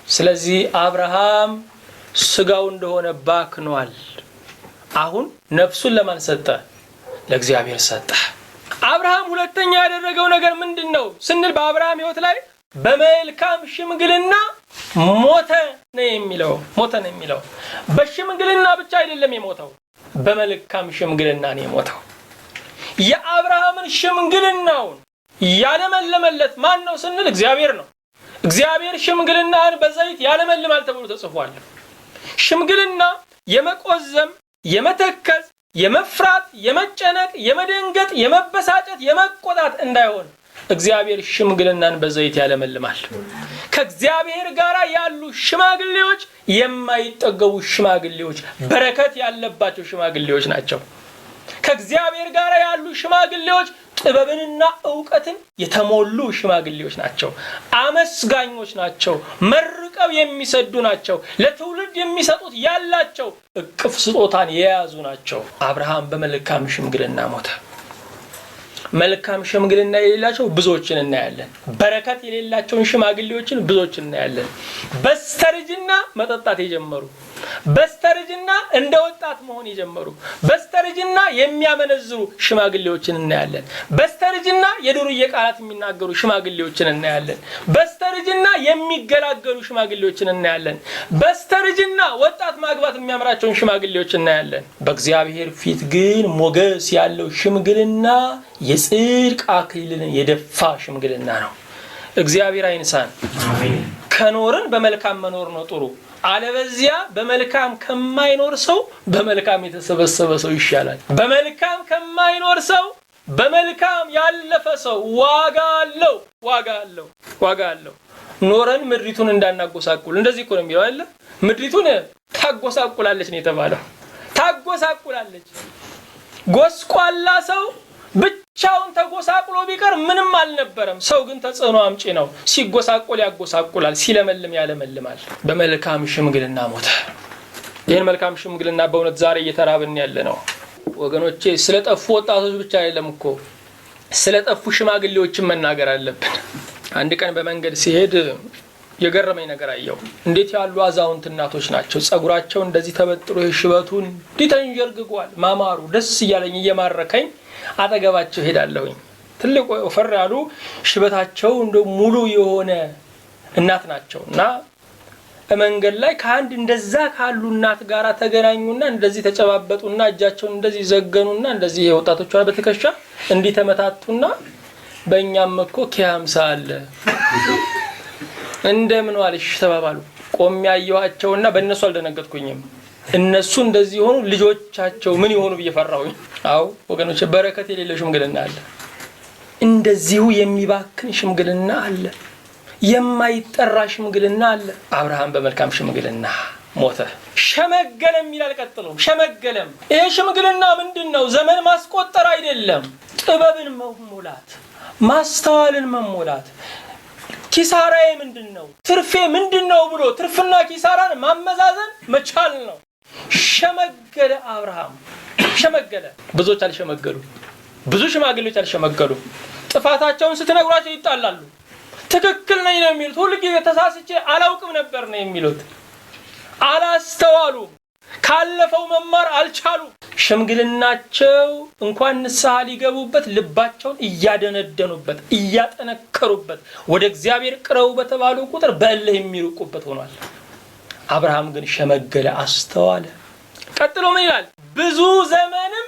ስለዚህ አብርሃም ስጋው እንደሆነ ባክኗል። አሁን ነፍሱን ለማን ሰጠ? ለእግዚአብሔር ሰጠ። አብርሃም ሁለተኛ ያደረገው ነገር ምንድነው ስንል በአብርሃም ሕይወት ላይ በመልካም ሽምግልና ሞተ ነው የሚለው። በሽምግልና ብቻ አይደለም የሞተው፣ በመልካም ሽምግልና ነው የሞተው። የአብርሃምን ሽምግልናውን ያለመለመለት ማን ነው ስንል እግዚአብሔር ነው። እግዚአብሔር ሽምግልናን በዘይት ያለመልማል ተብሎ ተጽፏል። ሽምግልና የመቆዘም፣ የመተከዝ፣ የመፍራት፣ የመጨነቅ፣ የመደንገጥ፣ የመበሳጨት፣ የመቆጣት እንዳይሆን እግዚአብሔር ሽምግልናን በዘይት ያለመልማል። ከእግዚአብሔር ጋር ያሉ ሽማግሌዎች የማይጠገቡ ሽማግሌዎች፣ በረከት ያለባቸው ሽማግሌዎች ናቸው። ከእግዚአብሔር ጋር ያሉ ሽማግሌዎች ጥበብንና ዕውቀትን የተሞሉ ሽማግሌዎች ናቸው። አመስጋኞች ናቸው። መርቀው የሚሰዱ ናቸው። ለትውልድ የሚሰጡት ያላቸው እቅፍ ስጦታን የያዙ ናቸው። አብርሃም በመልካም ሽምግልና ሞተ። መልካም ሽምግልና የሌላቸው ብዙዎችን እናያለን። በረከት የሌላቸውን ሽማግሌዎችን ብዙዎችን እናያለን። በስተርጅና መጠጣት የጀመሩ፣ በስተርጅና እንደ ወጣት መሆን የጀመሩ፣ በስተርጅና የሚያመነዝሩ ሽማግሌዎችን እናያለን። በስተርጅና የዱርዬ ቃላት የሚናገሩ ሽማግሌዎችን እናያለን። በስተርጅና የሚገላገሉ ሽማግሌዎችን እናያለን። በስተርጅና ወጣት ማግባት የሚያምራቸውን ሽማግሌዎች እናያለን። በእግዚአብሔር ፊት ግን ሞገስ ያለው ሽምግልና የጽድቅ አክሊልን የደፋ ሽምግልና ነው። እግዚአብሔር አይንሳን። ከኖርን በመልካም መኖር ነው ጥሩ። አለበዚያ በመልካም ከማይኖር ሰው በመልካም የተሰበሰበ ሰው ይሻላል። በመልካም ከማይኖር ሰው በመልካም ያለፈ ሰው ዋጋ አለው። ኖረን ምድሪቱን እንዳናጎሳቁል። እንደዚህ እኮ ነው የሚለው አይደል? ምድሪቱን ታጎሳቁላለች ነው የተባለው። ታጎሳቁላለች። ጎስቋላ ሰው ብቻውን ተጎሳቁሎ ቢቀር ምንም አልነበረም። ሰው ግን ተጽዕኖ አምጪ ነው። ሲጎሳቆል ያጎሳቁላል፣ ሲለመልም ያለመልማል። በመልካም ሽምግልና ሞተ። ይህን መልካም ሽምግልና በእውነት ዛሬ እየተራብን ያለ ነው ወገኖቼ። ስለጠፉ ወጣቶች ብቻ አይደለም እኮ ስለጠፉ ሽማግሌዎችን መናገር አለብን። አንድ ቀን በመንገድ ሲሄድ የገረመኝ ነገር አየው። እንዴት ያሉ አዛውንት እናቶች ናቸው። ጸጉራቸው እንደዚህ ተበጥሮ ሽበቱን ዲተንጀርግጓል። ማማሩ ደስ እያለኝ እየማረከኝ አጠገባቸው ሄዳለሁኝ። ትልቅ ወፈር ያሉ ሽበታቸው እንደ ሙሉ የሆነ እናት ናቸውና መንገድ ላይ ከአንድ እንደዛ ካሉ እናት ጋር ተገናኙና እንደዚህ ተጨባበጡና እጃቸውን እንደዚህ ዘገኑና እንደዚህ ወጣቶቿ በተከሻ እንዲህ ተመታቱና በእኛም እኮ ኪያምሳ አለ እንደምን ዋልሽ ተባባሉ። ቆም ያየዋቸውና በእነሱ አልደነገጥኩኝም። እነሱ እንደዚህ ሆኑ፣ ልጆቻቸው ምን ይሆኑ ብዬ ፈራሁኝ። አዎ ወገኖች፣ በረከት የሌለው ሽምግልና አለ። እንደዚሁ የሚባክን ሽምግልና አለ፣ የማይጠራ ሽምግልና አለ። አብርሃም በመልካም ሽምግልና ሞተ። ሸመገለም ይላል ቀጥሎ። ሸመገለም። ይሄ ሽምግልና ምንድነው? ዘመን ማስቆጠር አይደለም፣ ጥበብን መሞላት፣ ማስተዋልን መሞላት። ኪሳራዬ ምንድነው? ትርፌ ምንድነው ብሎ ትርፍና ኪሳራን ማመዛዘን መቻል ነው። ሸመገለ አብርሃም። ሸመገለ። ብዙዎች አልሸመገሉ፣ ብዙ ሽማግሌዎች አልሸመገሉ። ጥፋታቸውን ስትነግሯቸው ይጣላሉ። ትክክል ነኝ ነው የሚሉት። ሁልጊዜ ተሳስቼ አላውቅም ነበር ነው የሚሉት። አላስተዋሉም። ካለፈው መማር አልቻሉም። ሽምግልናቸው እንኳን ንስሐ ሊገቡበት ልባቸውን እያደነደኑበት እያጠነከሩበት ወደ እግዚአብሔር ቅረቡ በተባሉ ቁጥር በእልህ የሚርቁበት ሆኗል። አብርሃም ግን ሸመገለ፣ አስተዋለ። ቀጥሎ ምን ይላል? ብዙ ዘመንም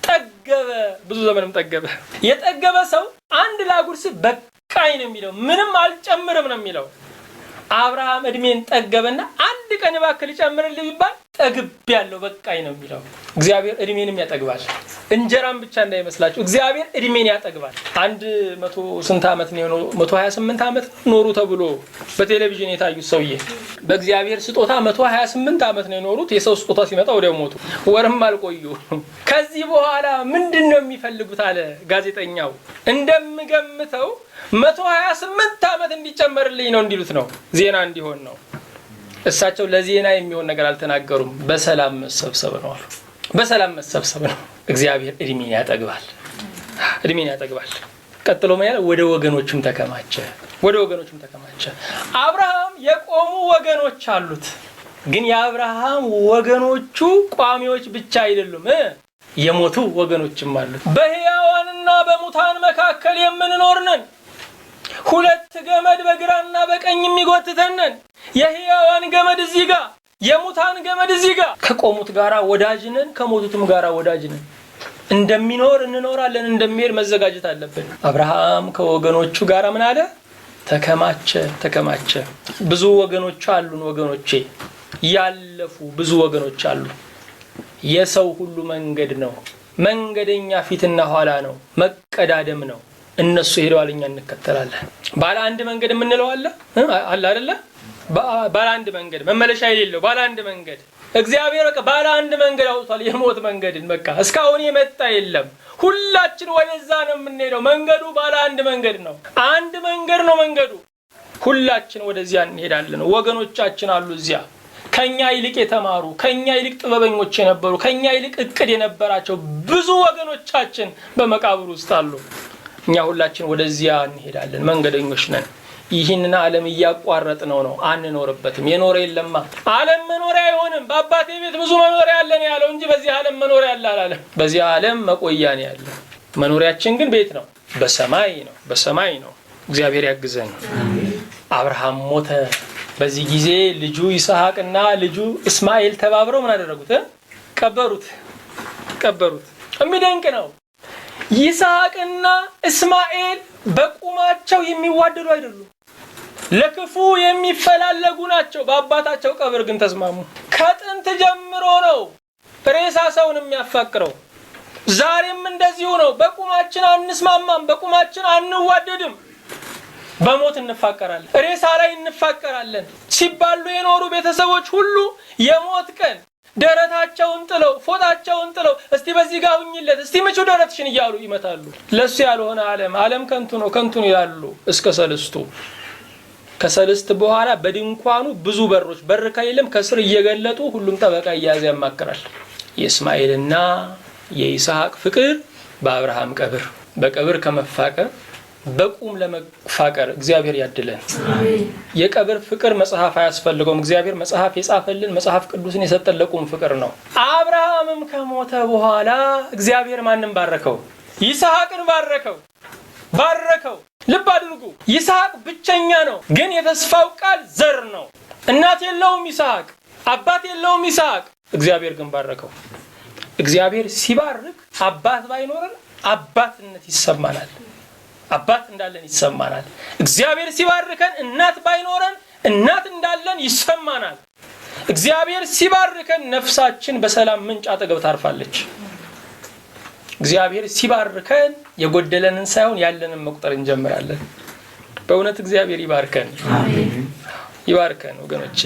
ጠገበ። ብዙ ዘመንም ጠገበ። የጠገበ ሰው አንድ ላጉርስ በቃኝ ነው የሚለው፣ ምንም አልጨምርም ነው የሚለው። አብርሃም እድሜን ጠገበና አንድ ቀን እባክህ ልጨምርልህ ቢባል ጠግቤያለሁ በቃኝ ነው የሚለው። እግዚአብሔር እድሜንም ያጠግባል። እንጀራም ብቻ እንዳይመስላችሁ፣ እግዚአብሔር እድሜን ያጠግባል። 100 ስንት ዓመት ነው? 128 ዓመት ኖሩ ተብሎ በቴሌቪዥን የታዩት ሰውዬ በእግዚአብሔር ስጦታ 128 ዓመት ነው የኖሩት። የሰው ስጦታ ሲመጣ ወዲያው ሞቱ። ወርም አልቆዩ። ከዚህ በኋላ ምንድነው የሚፈልጉት አለ ጋዜጠኛው። እንደምገምተው 128 ዓመት እንዲጨመርልኝ ነው እንዲሉት ነው፣ ዜና እንዲሆን ነው። እሳቸው ለዜና የሚሆን ነገር አልተናገሩም። በሰላም መሰብሰብ ነው አሉ። በሰላም መሰብሰብ ነው። እግዚአብሔር እድሜን ያጠግባል፣ እድሜን ያጠግባል። ቀጥሎ ማለት ወደ ወገኖችም ተከማቸ፣ ወደ ወገኖችም ተከማቸ። አብርሃም የቆሙ ወገኖች አሉት። ግን የአብርሃም ወገኖቹ ቋሚዎች ብቻ አይደሉም፣ የሞቱ ወገኖችም አሉት። በሕያዋንና በሙታን መካከል የምንኖር ነን። ሁለት ገመድ በግራና በቀኝ የሚጎትተን ነን። የሕያዋን ገመድ እዚህ ጋር፣ የሙታን ገመድ እዚህ ጋር። ከቆሙት ጋራ ወዳጅ ነን፣ ከሞቱትም ጋራ ወዳጅ ነን። እንደሚኖር እንኖራለን፣ እንደሚሄድ መዘጋጀት አለብን። አብርሃም ከወገኖቹ ጋራ ምን አለ? ተከማቸ፣ ተከማቸ። ብዙ ወገኖች አሉን ወገኖቼ፣ ያለፉ ብዙ ወገኖች አሉ። የሰው ሁሉ መንገድ ነው። መንገደኛ ፊትና ኋላ ነው፣ መቀዳደም ነው። እነሱ ሄደዋል፣ እኛ እንከተላለን። ባለ አንድ መንገድ የምንለው አለ አይደለ? ባለ አንድ መንገድ መመለሻ የሌለው ባለ አንድ መንገድ። እግዚአብሔር በቃ ባለ አንድ መንገድ አውጥቷል፣ የሞት መንገድን። በቃ እስካሁን የመጣ የለም። ሁላችን ወደዛ ነው የምንሄደው። መንገዱ ባለ አንድ መንገድ ነው። አንድ መንገድ ነው መንገዱ። ሁላችን ወደዚያ እንሄዳለን። ወገኖቻችን አሉ እዚያ፣ ከኛ ይልቅ የተማሩ፣ ከኛ ይልቅ ጥበበኞች የነበሩ፣ ከኛ ይልቅ እቅድ የነበራቸው ብዙ ወገኖቻችን በመቃብር ውስጥ አሉ። እኛ ሁላችን ወደዚያ እንሄዳለን። መንገደኞች ነን። ይህንን ዓለም እያቋረጥ ነው፣ አንኖርበትም። የኖረ የለማ። ዓለም መኖሪያ አይሆንም። በአባቴ ቤት ብዙ መኖሪያ አለን ያለው እንጂ በዚህ ዓለም መኖሪያ አለ አላለም። በዚህ ዓለም መቆያ ነው ያለ። መኖሪያችን ግን ቤት ነው፣ በሰማይ ነው፣ በሰማይ ነው። እግዚአብሔር ያግዘን። አብርሃም ሞተ። በዚህ ጊዜ ልጁ ይስሐቅና ልጁ እስማኤል ተባብረው ምን አደረጉት? ቀበሩት፣ ቀበሩት። የሚደንቅ ነው። ይስሐቅና እስማኤል በቁማቸው የሚዋደዱ አይደሉም። ለክፉ የሚፈላለጉ ናቸው። በአባታቸው ቀብር ግን ተስማሙ። ከጥንት ጀምሮ ነው ሬሳ ሰውን የሚያፋቅረው። ዛሬም እንደዚሁ ነው። በቁማችን አንስማማም፣ በቁማችን አንዋደድም። በሞት እንፋቀራለን፣ ሬሳ ላይ እንፋቀራለን። ሲባሉ የኖሩ ቤተሰቦች ሁሉ የሞት ቀን ደረታቸውን ጥለው ፎጣቸውን ጥለው እስቲ በዚህ ጋር ሁኝለት፣ እስቲ ምቹ ደረትሽን እያሉ ይመታሉ። ለሱ ያልሆነ ዓለም ከንቱ ነው፣ ከንቱ ነው ይላሉ እስከ ሰልስቱ። ከሰልስት በኋላ በድንኳኑ ብዙ በሮች፣ በር ከሌለም ከስር እየገለጡ ሁሉም ጠበቃ እያያዘ ያማክራል። የእስማኤልና የይስሐቅ ፍቅር በአብርሃም ቀብር፣ በቀብር ከመፋቀር በቁም ለመፋቀር እግዚአብሔር ያድለን። የቀብር ፍቅር መጽሐፍ አያስፈልገውም። እግዚአብሔር መጽሐፍ የጻፈልን መጽሐፍ ቅዱስን የሰጠን ለቁም ፍቅር ነው። አብርሃምም ከሞተ በኋላ እግዚአብሔር ማንን ባረከው? ይስሐቅን ባረከው። ባረከው። ልብ አድርጉ። ይስሐቅ ብቸኛ ነው፣ ግን የተስፋው ቃል ዘር ነው። እናት የለውም ይስሐቅ፣ አባት የለውም ይስሐቅ። እግዚአብሔር ግን ባረከው። እግዚአብሔር ሲባርክ አባት ባይኖረን አባትነት ይሰማናል። አባት እንዳለን ይሰማናል። እግዚአብሔር ሲባርከን እናት ባይኖረን እናት እንዳለን ይሰማናል። እግዚአብሔር ሲባርከን ነፍሳችን በሰላም ምንጭ አጠገብ ታርፋለች። እግዚአብሔር ሲባርከን የጎደለንን ሳይሆን ያለንን መቁጠር እንጀምራለን። በእውነት እግዚአብሔር ይባርከን። አሜን። ይባርከን ወገኖቼ።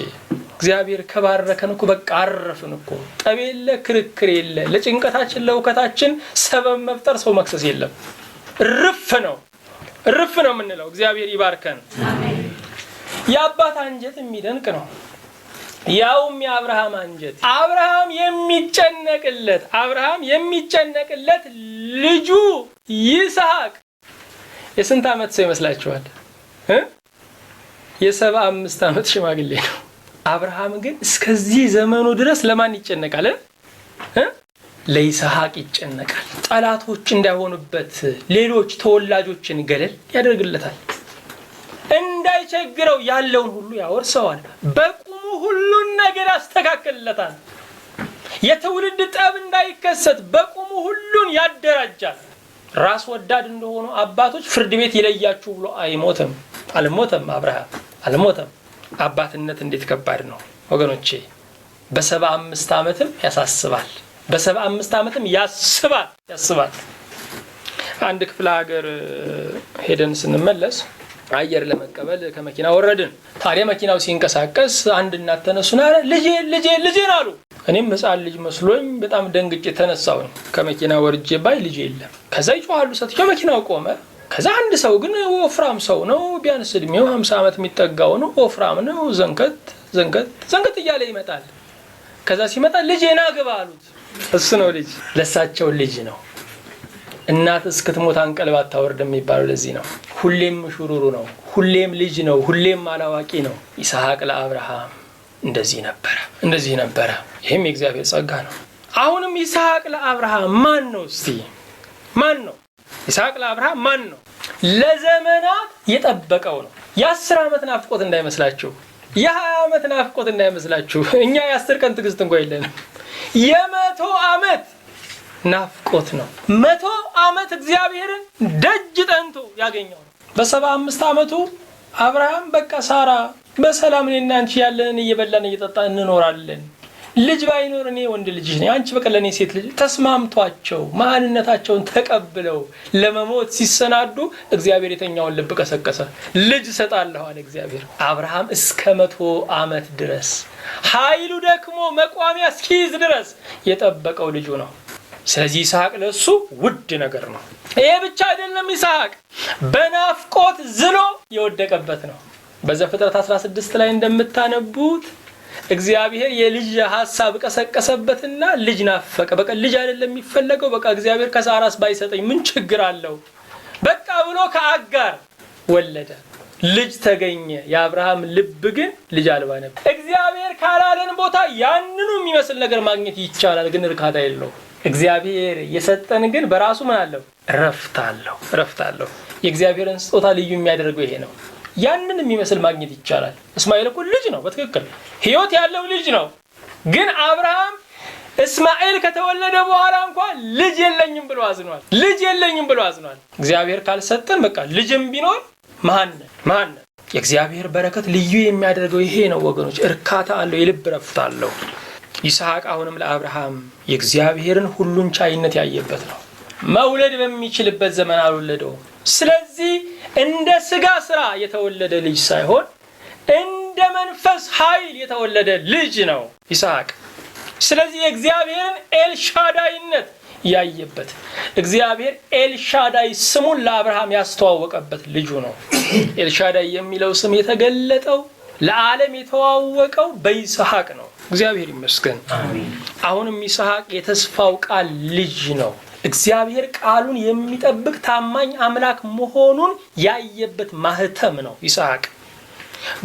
እግዚአብሔር ከባረከን እኮ በቃ አረፍን እኮ። ጠብ የለ፣ ክርክር የለ። ለጭንቀታችን ለውከታችን ሰበብ መፍጠር ሰው መክሰስ የለም። እርፍ ነው የምንለው። እግዚአብሔር ይባርከን። አሜን። የአባት አንጀት የሚደንቅ ነው። ያውም የአብርሃም አንጀት። አብርሃም የሚጨነቅለት ልጁ ይስሐቅ የስንት ዓመት ሰው ይመስላችኋል? 75 ዓመት ሽማግሌ ነው። አብርሃም ግን እስከዚህ ዘመኑ ድረስ ለማን ይጨነቃል? ለይስሐቅ ይጨነቃል። ጠላቶች እንዳይሆኑበት ሌሎች ተወላጆችን ገለል ያደርግለታል። እንዳይቸግረው ያለውን ሁሉ ያወርሰዋል። በቁሙ ሁሉን ነገር ያስተካክልለታል። የትውልድ ጠብ እንዳይከሰት በቁሙ ሁሉን ያደራጃል። ራስ ወዳድ እንደሆኑ አባቶች ፍርድ ቤት ይለያችሁ ብሎ አልሞተም። አብርሃም አልሞተም። አባትነት እንዴት ከባድ ነው ወገኖቼ። በ75 ዓመትም ያሳስባል። በ75 ዓመትም ያስባል። አንድ ክፍለ ሀገር ሄደን ስንመለስ አየር ለመቀበል ከመኪና ወረድን። ታዲያ መኪናው ሲንቀሳቀስ አንድ እናት ተነሱና ልጄን አሉ። እኔም ሕፃን ልጅ መስሎኝ በጣም ደንግጬ ተነሳሁኝ። ከመኪና ወርጄ ባይ ልጄ የለም። ከዛ ይጮሃሉ። ሰጥቼው መኪናው ቆመ። ከዛ አንድ ሰው ግን ወፍራም ሰው ነው፣ ቢያንስ እድሜው 50 ዓመት የሚጠጋው ነው፣ ወፍራም ነው፣ ዘንገት እያለ ይመጣል። ከዛ ሲመጣ ልጄና ግባ አሉት። እሱ ነው ልጅ፣ ለሳቸው ልጅ ነው። እናት እስክትሞት አንቀልባ አታወርድ የሚባለው ለዚህ ነው። ሁሌም ሽሩሩ ነው፣ ሁሌም ልጅ ነው፣ ሁሌም አላዋቂ ነው። ይስሐቅ ለአብርሃም እንደዚህ ነበረ። ይህም የእግዚአብሔር ጸጋ ነው። አሁንም ይስሐቅ ለአብርሃም ማን ነው? እስቲ ማን ነው? ይስሐቅ ለአብርሃም ማን ነው? ለዘመናት የጠበቀው ነው። የ10 ዓመት ናፍቆት እንዳይመስላችሁ፣ የ20 ዓመት ናፍቆት እንዳይመስላችሁ። እኛ የ10 ቀን ትዕግስት እንኳን የለንም። የ100 ዓመት ናፍቆት ነው። 100 ዓመት እግዚአብሔርን ደጅ ጠንቶ ያገኘው ነው። በ75 ዓመቱ አብርሃም በቃ ሳራ በሰላም እኔና አንቺ ያለንን እየበላን እየጠጣን እንኖራለን። ልጅ ባይኖር እኔ ወንድ ልጅ ነኝ፣ አንቺ በቃ ለኔ ሴት ልጅ። ተስማምቷቸው መሃንነታቸውን ተቀብለው ለመሞት ሲሰናዱ እግዚአብሔር የተኛውን ልብ ቀሰቀሰ። ልጅ እሰጣለሁ አለ እግዚአብሔር። አብርሃም እስከ 100 ዓመት ድረስ ኃይሉ ደክሞ መቋሚያ እስኪይዝ ድረስ የጠበቀው ልጁ ነው። ስለዚህ ይስሐቅ ለሱ ውድ ነገር ነው። ይሄ ብቻ አይደለም። ይስሐቅ በናፍቆት ዝሎ የወደቀበት ነው። በዘፍጥረት 16 ላይ እንደምታነቡት እግዚአብሔር የልጅ ሐሳብ ቀሰቀሰበትና ልጅ ናፈቀ። በቃ ልጅ አይደለም የሚፈለገው፣ በቃ እግዚአብሔር ከሳራስ ባይሰጠኝ ምን ችግር አለው በቃ ብሎ ከአጋር ወለደ። ልጅ ተገኘ። የአብርሃም ልብ ግን ልጅ አልባ ነበር። እግዚአብሔር ካላለን ቦታ ያንኑ የሚመስል ነገር ማግኘት ይቻላል፣ ግን እርካታ የለው። እግዚአብሔር የሰጠን ግን በራሱ ምን አለው? ረፍት አለው። የእግዚአብሔርን ስጦታ ልዩ የሚያደርገው ይሄ ነው። ያንን የሚመስል ማግኘት ይቻላል። እስማኤል እኮ ልጅ ነው፣ በትክክል ሕይወት ያለው ልጅ ነው። ግን አብርሃም እስማኤል ከተወለደ በኋላ እንኳን ልጅ የለኝም ብሎ አዝኗል። እግዚአብሔር ካልሰጠን በቃ ልጅም ቢኖር ማን የእግዚአብሔር በረከት ልዩ የሚያደርገው ይሄ ነው ወገኖች። እርካታ አለው፣ የልብ ረፍት አለው። ይስሐቅ አሁንም ለአብርሃም የእግዚአብሔርን ሁሉን ቻይነት ያየበት ነው። መውለድ በሚችልበት ዘመን አልወለደውም። ስለዚህ እንደ ስጋ ስራ የተወለደ ልጅ ሳይሆን እንደ መንፈስ ኃይል የተወለደ ልጅ ነው ይስሐቅ። ስለዚህ የእግዚአብሔርን ኤልሻዳይነት ያየበት፣ እግዚአብሔር ኤልሻዳይ ስሙን ለአብርሃም ያስተዋወቀበት ልጁ ነው። ኤልሻዳይ የሚለው ስም የተገለጠው ለዓለም የተዋወቀው በይስሐቅ ነው። እግዚአብሔር ይመስገን። አሁንም ይስሐቅ የተስፋው ቃል ልጅ ነው። እግዚአብሔር ቃሉን የሚጠብቅ ታማኝ አምላክ መሆኑን ያየበት ማህተም ነው ይስሐቅ።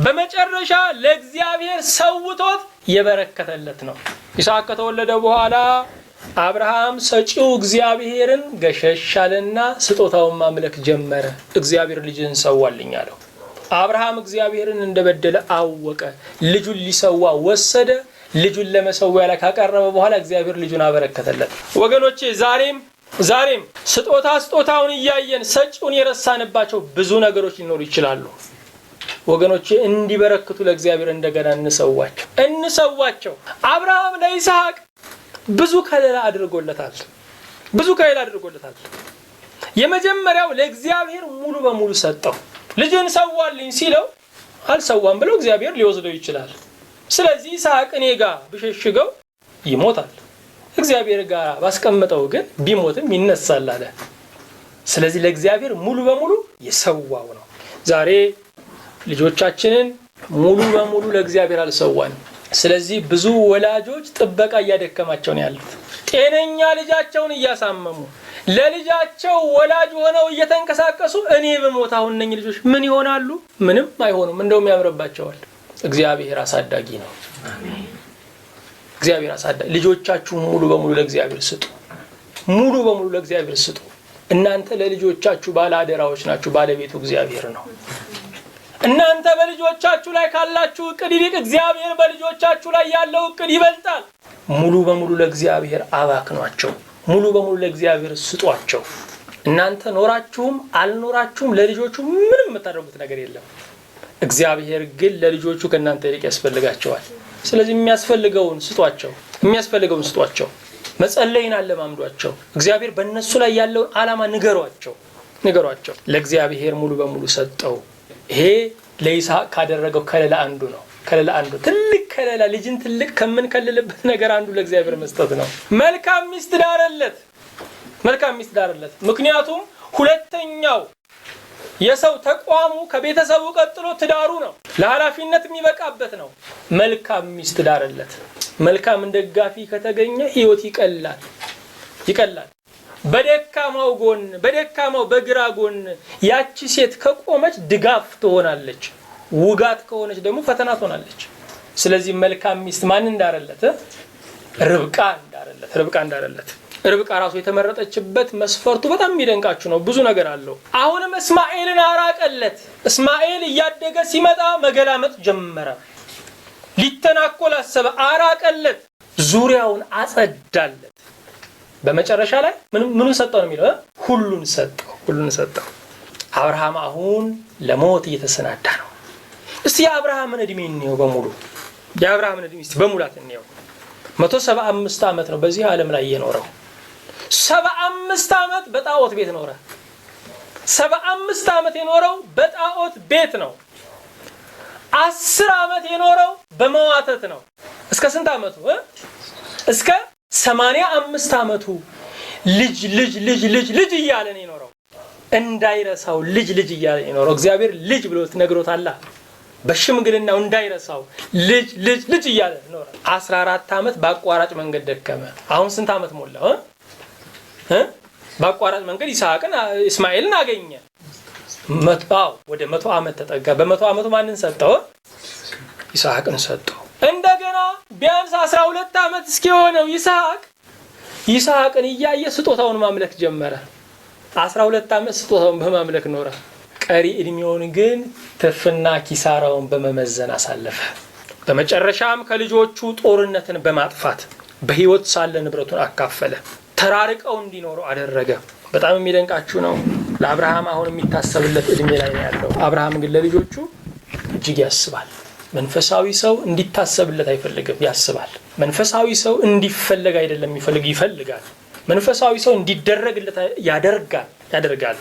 በመጨረሻ ለእግዚአብሔር ሰውቶት የበረከተለት ነው። ይስሐቅ ከተወለደ በኋላ አብርሃም ሰጪው እግዚአብሔርን ገሸሻለና ስጦታውን ማምለክ ጀመረ። እግዚአብሔር ልጅን ሰዋልኝ አለው። አብርሃም እግዚአብሔርን እንደበደለ አወቀ። ልጁን ሊሰዋ ወሰደ። ልጁን ለመሰዊያ ላይ ካቀረበ በኋላ እግዚአብሔር ልጁን አበረከተለት። ወገኖቼ ዛሬም ስጦታውን እያየን ሰጪውን የረሳንባቸው ብዙ ነገሮች ሊኖሩ ይችላሉ። ወገኖቼ እንዲበረክቱ ለእግዚአብሔር እንደገና እንሰዋቸው። አብርሃም ለይስሐቅ ብዙ ከለላ አድርጎለታል። ብዙ ከሌላ አድርጎለታል። የመጀመሪያው ለእግዚአብሔር ሙሉ በሙሉ ሰጠው። ልጅን ሰዋልኝ ሲለው አልሰዋም ብለው እግዚአብሔር ሊወስደው ይችላል። ስለዚህ ይስሐቅ እኔ ጋር ብሸሽገው ይሞታል፣ እግዚአብሔር ጋር ባስቀምጠው ግን ቢሞትም ይነሳል አለ። ስለዚህ ለእግዚአብሔር ሙሉ በሙሉ የሰዋው ነው። ዛሬ ልጆቻችንን ሙሉ በሙሉ ለእግዚአብሔር አልሰዋንም። ስለዚህ ብዙ ወላጆች ጥበቃ እያደከማቸው ነው ያሉት። ጤነኛ ልጃቸውን እያሳመሙ ለልጃቸው ወላጅ ሆነው እየተንቀሳቀሱ እኔ በሞት አሁን እነኝ ልጆች ምን ይሆናሉ? ምንም አይሆኑም፣ እንደውም ያምርባቸዋል። እግዚአብሔር አሳዳጊ ነው። እግዚአብሔር አሳዳጊ። ልጆቻችሁ ሙሉ በሙሉ ለእግዚአብሔር ስጡ። ሙሉ በሙሉ ለእግዚአብሔር ስጡ። እናንተ ለልጆቻችሁ ባለ አደራዎች ናችሁ። ባለቤቱ እግዚአብሔር ነው። እናንተ በልጆቻችሁ ላይ ካላችሁ እቅድ ይልቅ እግዚአብሔር በልጆቻችሁ ላይ ያለው እቅድ ይበልጣል። ሙሉ በሙሉ ለእግዚአብሔር አባክኗቸው። ሙሉ በሙሉ ለእግዚአብሔር ስጧቸው። እናንተ ኖራችሁም አልኖራችሁም ለልጆቹ ምንም የምታደርጉት ነገር የለም። እግዚአብሔር ግን ለልጆቹ ከእናንተ ይልቅ ያስፈልጋቸዋል። ስለዚህ የሚያስፈልገውን ስጧቸው። መጸለይን አለማምዷቸው። እግዚአብሔር በእነሱ ላይ ያለውን ዓላማ ንገሯቸው። ለእግዚአብሔር ሙሉ በሙሉ ሰጠው። ይሄ ለይስሐቅ ካደረገው ከለላ አንዱ ነው። ትልቅ ከለላ፣ ልጅን ትልቅ ከምንከልልበት ነገር አንዱ ለእግዚአብሔር መስጠት ነው። መልካም ሚስት ዳረለት። ምክንያቱም ሁለተኛው የሰው ተቋሙ ከቤተሰቡ ቀጥሎ ትዳሩ ነው። ለኃላፊነት የሚበቃበት ነው። መልካም ሚስት ዳረለት። መልካም ደጋፊ ከተገኘ ህይወት ይቀላል። በደካማው በግራ ጎን ያቺ ሴት ከቆመች ድጋፍ ትሆናለች። ውጋት ከሆነች ደግሞ ፈተና ትሆናለች። ስለዚህ መልካም ሚስት ማን እንዳረለት? ርብቃ እንዳረለት። ርብቃ ራሱ የተመረጠችበት መስፈርቱ በጣም የሚደንቃችሁ ነው። ብዙ ነገር አለው። አሁንም እስማኤልን አራቀለት። እስማኤል እያደገ ሲመጣ መገላመጥ ጀመረ። ሊተናኮል አሰበ። አራቀለት። ዙሪያውን አጸዳለት። በመጨረሻ ላይ ምኑን ሰጠው ነው የሚለው? ሁሉን ሰጠው። አብርሃም አሁን ለሞት እየተሰናዳ ነው። እስቲ የአብርሃምን እድሜ እንየው በሙሉ። የአብርሃምን እድሜ እስቲ በሙላት እንየው። 175 ዓመት ነው በዚህ ዓለም ላይ የኖረው። 75 ዓመት በጣዖት ቤት ኖረ። 75 ዓመት የኖረው በጣዖት ቤት ነው። 10 ዓመት የኖረው በመዋተት ነው። እስከ ስንት ዓመቱ? እስከ 85 ዓመቱ ልጅ እያለ ነው የኖረው። እንዳይረሳው ልጅ እያለ ነው የኖረው። እግዚአብሔር ልጅ ብሎት ነግሮታል። በሽምግልናው እንዳይረሳው ልጅ እያለ ኖረ። 14 ዓመት በአቋራጭ መንገድ ደከመ። አሁን ስንት ዓመት ሞላው? በአቋራጭ መንገድ እስማኤልን አገኘ። ወደ 100 ዓመት ተጠጋ። በ100 ዓመቱ ማንን ሰጠው? ይስሐቅን ሰጠው። እንደገና ቢያንስ 12 ዓመት እስኪሆነው ይስሐቅን እያየ ስጦታውን ማምለክ ጀመረ። 12 ዓመት ስጦታውን በማምለክ ኖረ። ቀሪ እድሜውን ግን ትርፍና ኪሳራውን በመመዘን አሳለፈ። በመጨረሻም ከልጆቹ ጦርነትን በማጥፋት በህይወት ሳለ ንብረቱን አካፈለ። ተራርቀው እንዲኖሩ አደረገ። በጣም የሚደንቃችሁ ነው። ለአብርሃም አሁን የሚታሰብለት እድሜ ላይ ነው ያለው። አብርሃም ግን ለልጆቹ እጅግ ያስባል። መንፈሳዊ ሰው እንዲታሰብለት አይፈልግም፣ ያስባል። መንፈሳዊ ሰው እንዲፈለግ አይደለም ይፈልጋል። መንፈሳዊ ሰው እንዲደረግለት ያደርጋል።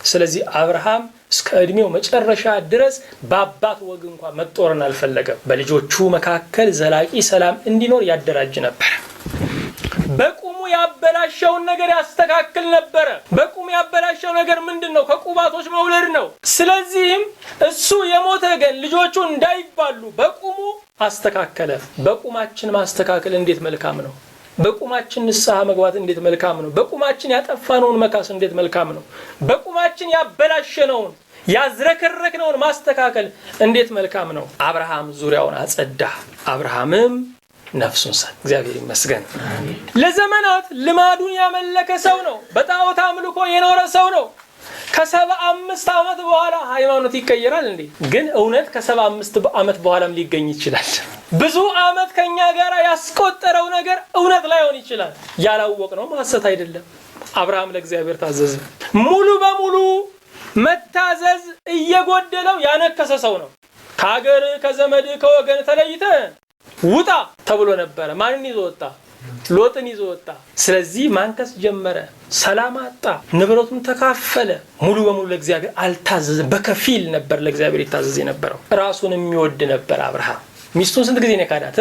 ስለዚህ አብርሃም እስከ እድሜው መጨረሻ ድረስ በአባት ወግ እንኳን መጦርን አልፈለገም። በልጆቹ መካከል ዘላቂ ሰላም እንዲኖር ያደራጅ ነበር። በቁሙ ያበላሸውን ነገር ያስተካክል ነበር። በቁሙ ያበላሸው ነገር ምንድነው? ከቁባቶች መውለድ ነው። ስለዚህም እሱ የሞተ ግን ልጆቹ እንዳይባሉ በቁሙ አስተካከለ። በቁማችን ማስተካከል እንዴት መልካም ነው! በቁማችን ንስሐ መግባት እንዴት መልካም ነው! በቁማችን ያጠፋነውን መካስ እንዴት መልካም ነው! በቁማችን ያበላሸነውን ያዝረከረክነውን ማስተካከል እንዴት መልካም ነው! አብርሃም ዙሪያውን አጸዳ። አብርሃምም ነፍሱን ሰጥ። እግዚአብሔር ይመስገን። ለዘመናት ልማዱን ያመለከ ሰው ነው። በጣዖት አምልኮ የኖረ ሰው ነው። ከ75 ዓመት በኋላ ሃይማኖት ይቀየራል እንዴ? ግን እውነት ከ75 ዓመት በኋላም ሊገኝ ይችላል። ብዙ ዓመት ከኛ ጋር ያስቆጠረው ነገር እውነት ላይሆን ይችላል። ያላወቅነው ሐሰት አይደለም። አብርሃም ለእግዚአብሔር ታዘዘ። ሙሉ በሙሉ መታዘዝ እየጎደለው ያነከሰ ሰው ነው። ከሀገር ከዘመድ ከወገን ተለይተ ውጣ ተብሎ ነበረ። ማንን ይዞ ወጣ? ሎጥን ይዞ ወጣ። ስለዚህ ማንከስ ጀመረ፣ ሰላም አጣ፣ ንብረቱን ተካፈለ። ሙሉ በሙሉ ለእግዚአብሔር አልታዘዘም። በከፊል ነበር ለእግዚአብሔር ይታዘዝ የነበረው። ራሱን የሚወድ ነበር አብርሃም። ሚስቱን ስንት ጊዜ ነው ካዳት?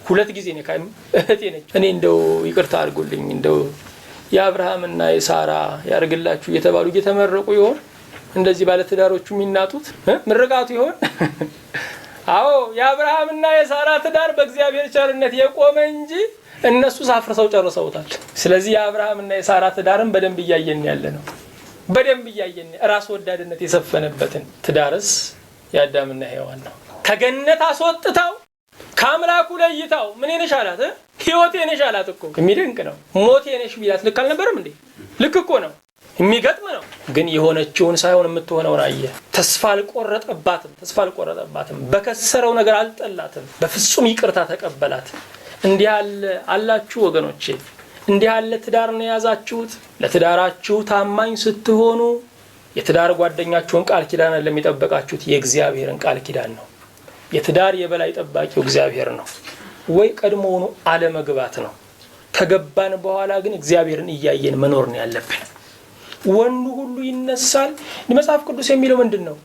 2 ጊዜ ነው ካዳት። እህቴ ነች። እኔ እንደው ይቅርታ አድርጉልኝ፣ እንደው የአብርሃምና የሳራ ያርግላችሁ እየተባሉ እየተመረቁ ይሆን እንደዚህ ባለ ትዳሮቹ የሚናጡት? ምርቃቱ ይሆን? አዎ የአብርሃምና የሳራ ትዳር በእግዚአብሔር ቸርነት የቆመ እንጂ እነሱ ሳፍርሰው ጨርሰውታል። ስለዚህ የአብርሃምና የሳራ ትዳርን በደንብ እያየን ያለ ነው። በደንብ እያየን ራስ ወዳድነት የሰፈነበትን ትዳርስ የአዳምና ሔዋን ነው። ከገነት አስወጥታው ከአምላኩ ለይታው ምን ነሽ አላት? ሕይወቴ ነሽ አላት እኮ። የሚደንቅ ነው። ሞቴ ነሽ ቢላት ልክ አልነበረም እንዴ? ልክ እኮ ነው። የሚገጥም ነው። ግን የሆነችውን ሳይሆን የምትሆነውን አየ። ተስፋ አልቆረጠባትም። በከሰረው ነገር አልጠላትም። በፍጹም ይቅርታ ተቀበላት። እንዲህ ያለ አላችሁ ወገኖቼ፣ እንዲህ ያለ ትዳር ነው የያዛችሁት። ለትዳራችሁ ታማኝ ስትሆኑ የትዳር ጓደኛችሁን ቃል ኪዳን ለሚጠበቃችሁት የእግዚአብሔርን ቃል ኪዳን ነው። የትዳር የበላይ ጠባቂው እግዚአብሔር ነው። ወይ ቀድሞውኑ አለመግባት ነው። ከገባን በኋላ ግን እግዚአብሔርን እያየን መኖር ነው ያለብን። ወንዱ ሁሉ ይነሳል። መጽሐፍ ቅዱስ የሚለው ምንድን ነው?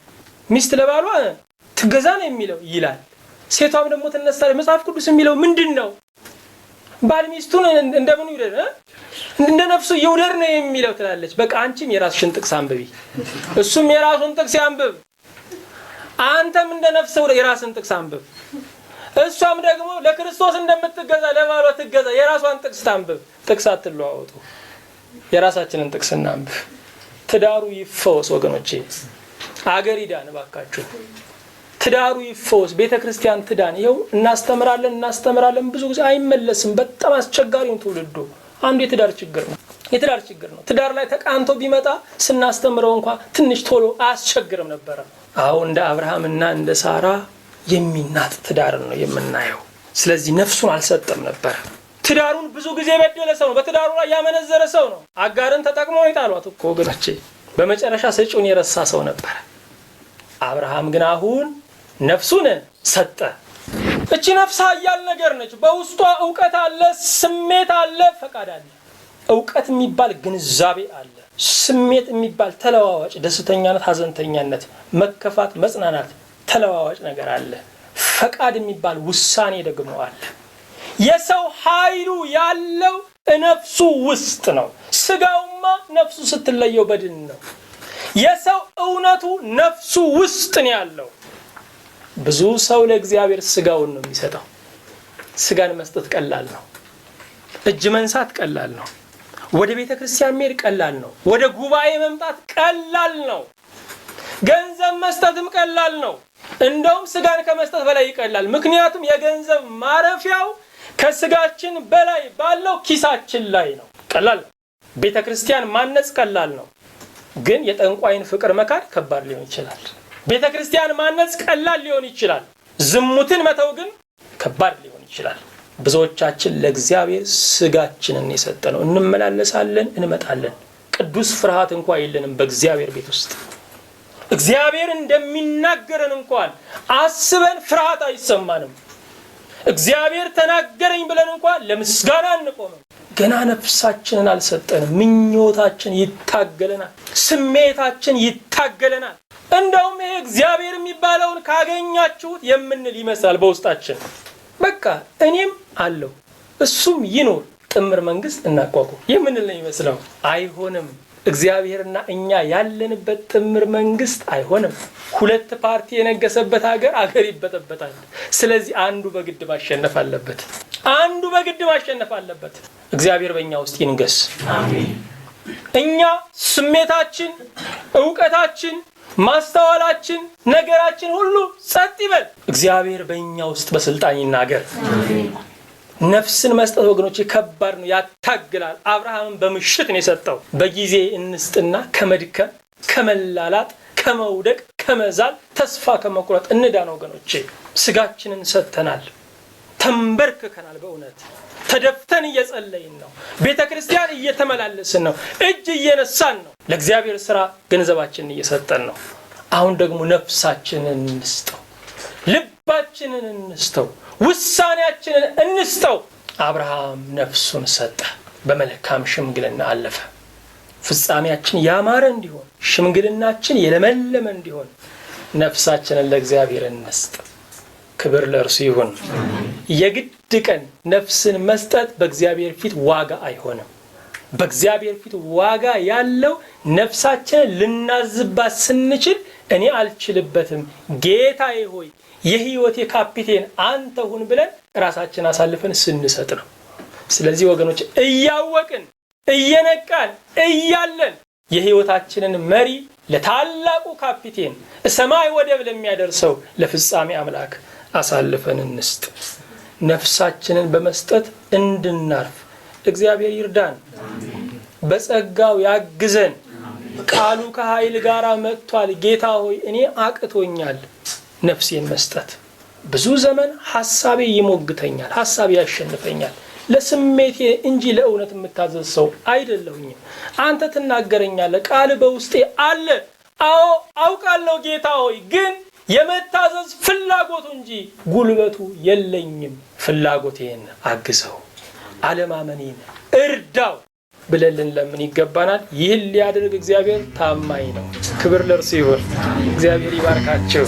ሚስት ለባሏ ትገዛ ነው የሚለው ይላል። ሴቷም ደግሞ ትነሳለች። መጽሐፍ ቅዱስ የሚለው ምንድን ነው? ባል ሚስቱን እንደምን ይውደድ፣ እንደ ነፍሱ ይውደድ ነው የሚለው ትላለች። በቃ አንቺም የራስሽን ጥቅስ አንብቢ፣ እሱም የራሱን ጥቅስ ያንብብ። አንተም እንደ ነፍስ የራስን ጥቅስ አንብብ። እሷም ደግሞ ለክርስቶስ እንደምትገዛ ለባሏ ትገዛ፣ የራሷን ጥቅስ ታንብብ። ጥቅስ አትለዋወጡ፣ የራሳችንን ጥቅስ እናንብብ። ትዳሩ ይፈወስ ወገኖቼ። አገር ይዳን ባካችሁ። ትዳሩ ይፈወስ። ቤተክርስቲያን ትዳን። ይኸው እናስተምራለን ብዙ ጊዜ አይመለስም። በጣም አስቸጋሪውን ትውልዱ አንዱ የትዳር ችግር ነው። ትዳር ላይ ተቃንቶ ቢመጣ ስናስተምረው እንኳን ትንሽ ቶሎ አያስቸግርም ነበረ። አሁን እንደ አብርሃምና እንደ ሳራ የሚናጥ ትዳር ነው የምናየው። ስለዚህ ነፍሱን አልሰጠም ነበር። ትዳሩን ብዙ ጊዜ የበደለ ሰው ነው። በትዳሩ ላይ ያመነዘረ ሰው ነው። አጋርን ተጠቅሞ ይጣሏት እኮ ወገኖቼ። በመጨረሻ ሰጪውን የረሳ ሰው ነበር። አብርሃም ግን አሁን ነፍሱን ሰጠ። እቺ ነፍስ ኃያል ነገር ነች። በውስጧ ዕውቀት አለ፣ ስሜት አለ፣ ፈቃድ አለ። ዕውቀት የሚባል ግንዛቤ አለ። ስሜት የሚባል ተለዋዋጭ፣ ደስተኛነት፣ ሀዘንተኛነት፣ መከፋት፣ መጽናናት፣ ተለዋዋጭ ነገር አለ። ፈቃድ የሚባል ውሳኔ ደግሞ አለ። የሰው ኃይሉ ያለው ነፍሱ ውስጥ ነው። ስጋውማ ነፍሱ ስትለየው በድን ነው። የሰው እውነቱ ነፍሱ ውስጥ ነው ያለው። ብዙ ሰው ለእግዚአብሔር ስጋውን ነው የሚሰጠው። ስጋን መስጠት ቀላል ነው። እጅ መንሳት ቀላል ነው። ወደ ቤተ ክርስቲያን መሄድ ቀላል ነው። ወደ ጉባኤ መምጣት ቀላል ነው። ገንዘብ መስጠትም ቀላል ነው። እንደውም ስጋን ከመስጠት በላይ ይቀላል። ምክንያቱም የገንዘብ ማረፊያው ከስጋችን በላይ ባለው ኪሳችን ላይ ነው። ቀላል ነው። ቤተ ክርስቲያን ማነጽ ቀላል ነው። ግን የጠንቋይን ፍቅር መካድ ከባድ ሊሆን ይችላል። ቤተ ክርስቲያን ማነጽ ቀላል ሊሆን ይችላል። ዝሙትን መተው ግን ከባድ ሊሆን ይችላል። ብዙዎቻችን ለእግዚአብሔር ስጋችንን የሰጠነው እንመላለሳለን፣ እንመጣለን። ቅዱስ ፍርሃት እንኳን የለንም በእግዚአብሔር ቤት ውስጥ። እግዚአብሔር እንደሚናገረን እንኳን አስበን ፍርሃት አይሰማንም። እግዚአብሔር ተናገረኝ ብለን እንኳን ለምስጋና አንቆምም። ገና ነፍሳችንን አልሰጠንም። ምኞታችን ይታገለናል፣ ስሜታችን ይታገለናል። እንደውም ይሄ እግዚአብሔር የሚባለውን ካገኛችሁት የምንል ይመስላል በውስጣችን። በቃ እኔም አለው እሱም ይኖር ጥምር መንግስት እናቋቁም የምንል ነው ይመስለው። አይሆንም። እግዚአብሔርና እኛ ያለንበት ጥምር መንግስት አይሆንም። ሁለት ፓርቲ የነገሰበት ሀገር ይበጠበጣል። ስለዚህ አንዱ በግድ ማሸነፍ አለበት። እግዚአብሔር በእኛ ውስጥ ይንገስ። አሜን። እኛ ስሜታችን፣ ዕውቀታችን፣ ማስተዋላችን፣ ነገራችን ሁሉ ጸጥ ይበል። እግዚአብሔር በእኛ ውስጥ በስልጣን ይናገር። አሜን። ነፍስን መስጠት ወገኖች ከባድ ነው፣ ያታግላል። አብርሃምን በምሽት ነው የሰጠው። በጊዜ እንስጥና ከመድከም፣ ከመላላጥ፣ ከመውደቅ፣ ከመዛል፣ ተስፋ ከመቁረጥ እንዳን ወገኖች። ስጋችንን ሰጥተናል፣ ተንበርክከናል። በእውነት ተደፍተን እየጸለይን ነው። ቤተክርስቲያን እየተመላለስን ነው። እጅ እየነሳን ነው። ለእግዚአብሔር ስራ ገንዘባችንን እየሰጠን ነው። አሁን ደግሞ ነፍሳችንን እንስጠው፣ ልባችንን እንስጠው፣ ውሳኔያችንን እንስጠው። አብርሃም ነፍሱን ሰጠ፣ በመልካም ሽምግልና አለፈ። ፍጻሜያችን ያማረ እንዲሆን፣ ሽምግልናችን የለመለመ እንዲሆን ነፍሳችንን ለእግዚአብሔር እንስጥ። ክብር ለእርሱ ይሁን። የግድ ቀን ነፍስን መስጠት በእግዚአብሔር ፊት ዋጋ አይሆንም። በእግዚአብሔር ፊት ዋጋ ያለው ነፍሳችንን ልናዝባት ስንችል እኔ አልችልበትም ጌታዬ ሆይ የህይወቴ ካፒቴን አንተ ሁን ብለን ራሳችን አሳልፈን ስንሰጥ ነው። ስለዚህ ወገኖች እያወቅን እየነቃን እያለን የህይወታችንን መሪ ለታላቁ ካፒቴን ሰማይ ወደብ ለሚያደርሰው ለፍጻሜ አምላክ አሳልፈን እንስጥ። ነፍሳችንን በመስጠት እንድናርፍ እግዚአብሔር ይርዳን፣ በጸጋው ያግዘን። ቃሉ ከኃይል ጋር መጥቷል። ጌታ ሆይ እኔ አቅቶኛል ነፍሴን መስጠት። ብዙ ዘመን ሐሳቤ ይሞግተኛል፣ ሐሳቤ ያሸንፈኛል። ለስሜቴ እንጂ ለእውነት የምታዘዝ ሰው አይደለሁኝም። አንተ ትናገረኛለህ፣ ቃል በውስጤ አለ። አዎ አውቃለሁ ጌታ ሆይ፣ ግን የመታዘዝ ፍላጎቱ እንጂ ጉልበቱ የለኝም። ፍላጎቴን አግዘው፣ አለማመኔን እርዳው ብለን ልንለምን ይገባናል። ይህን ሊያደርግ እግዚአብሔር ታማኝ ነው። ክብር ለእርሱ ይሁን። እግዚአብሔር ይባርካቸው።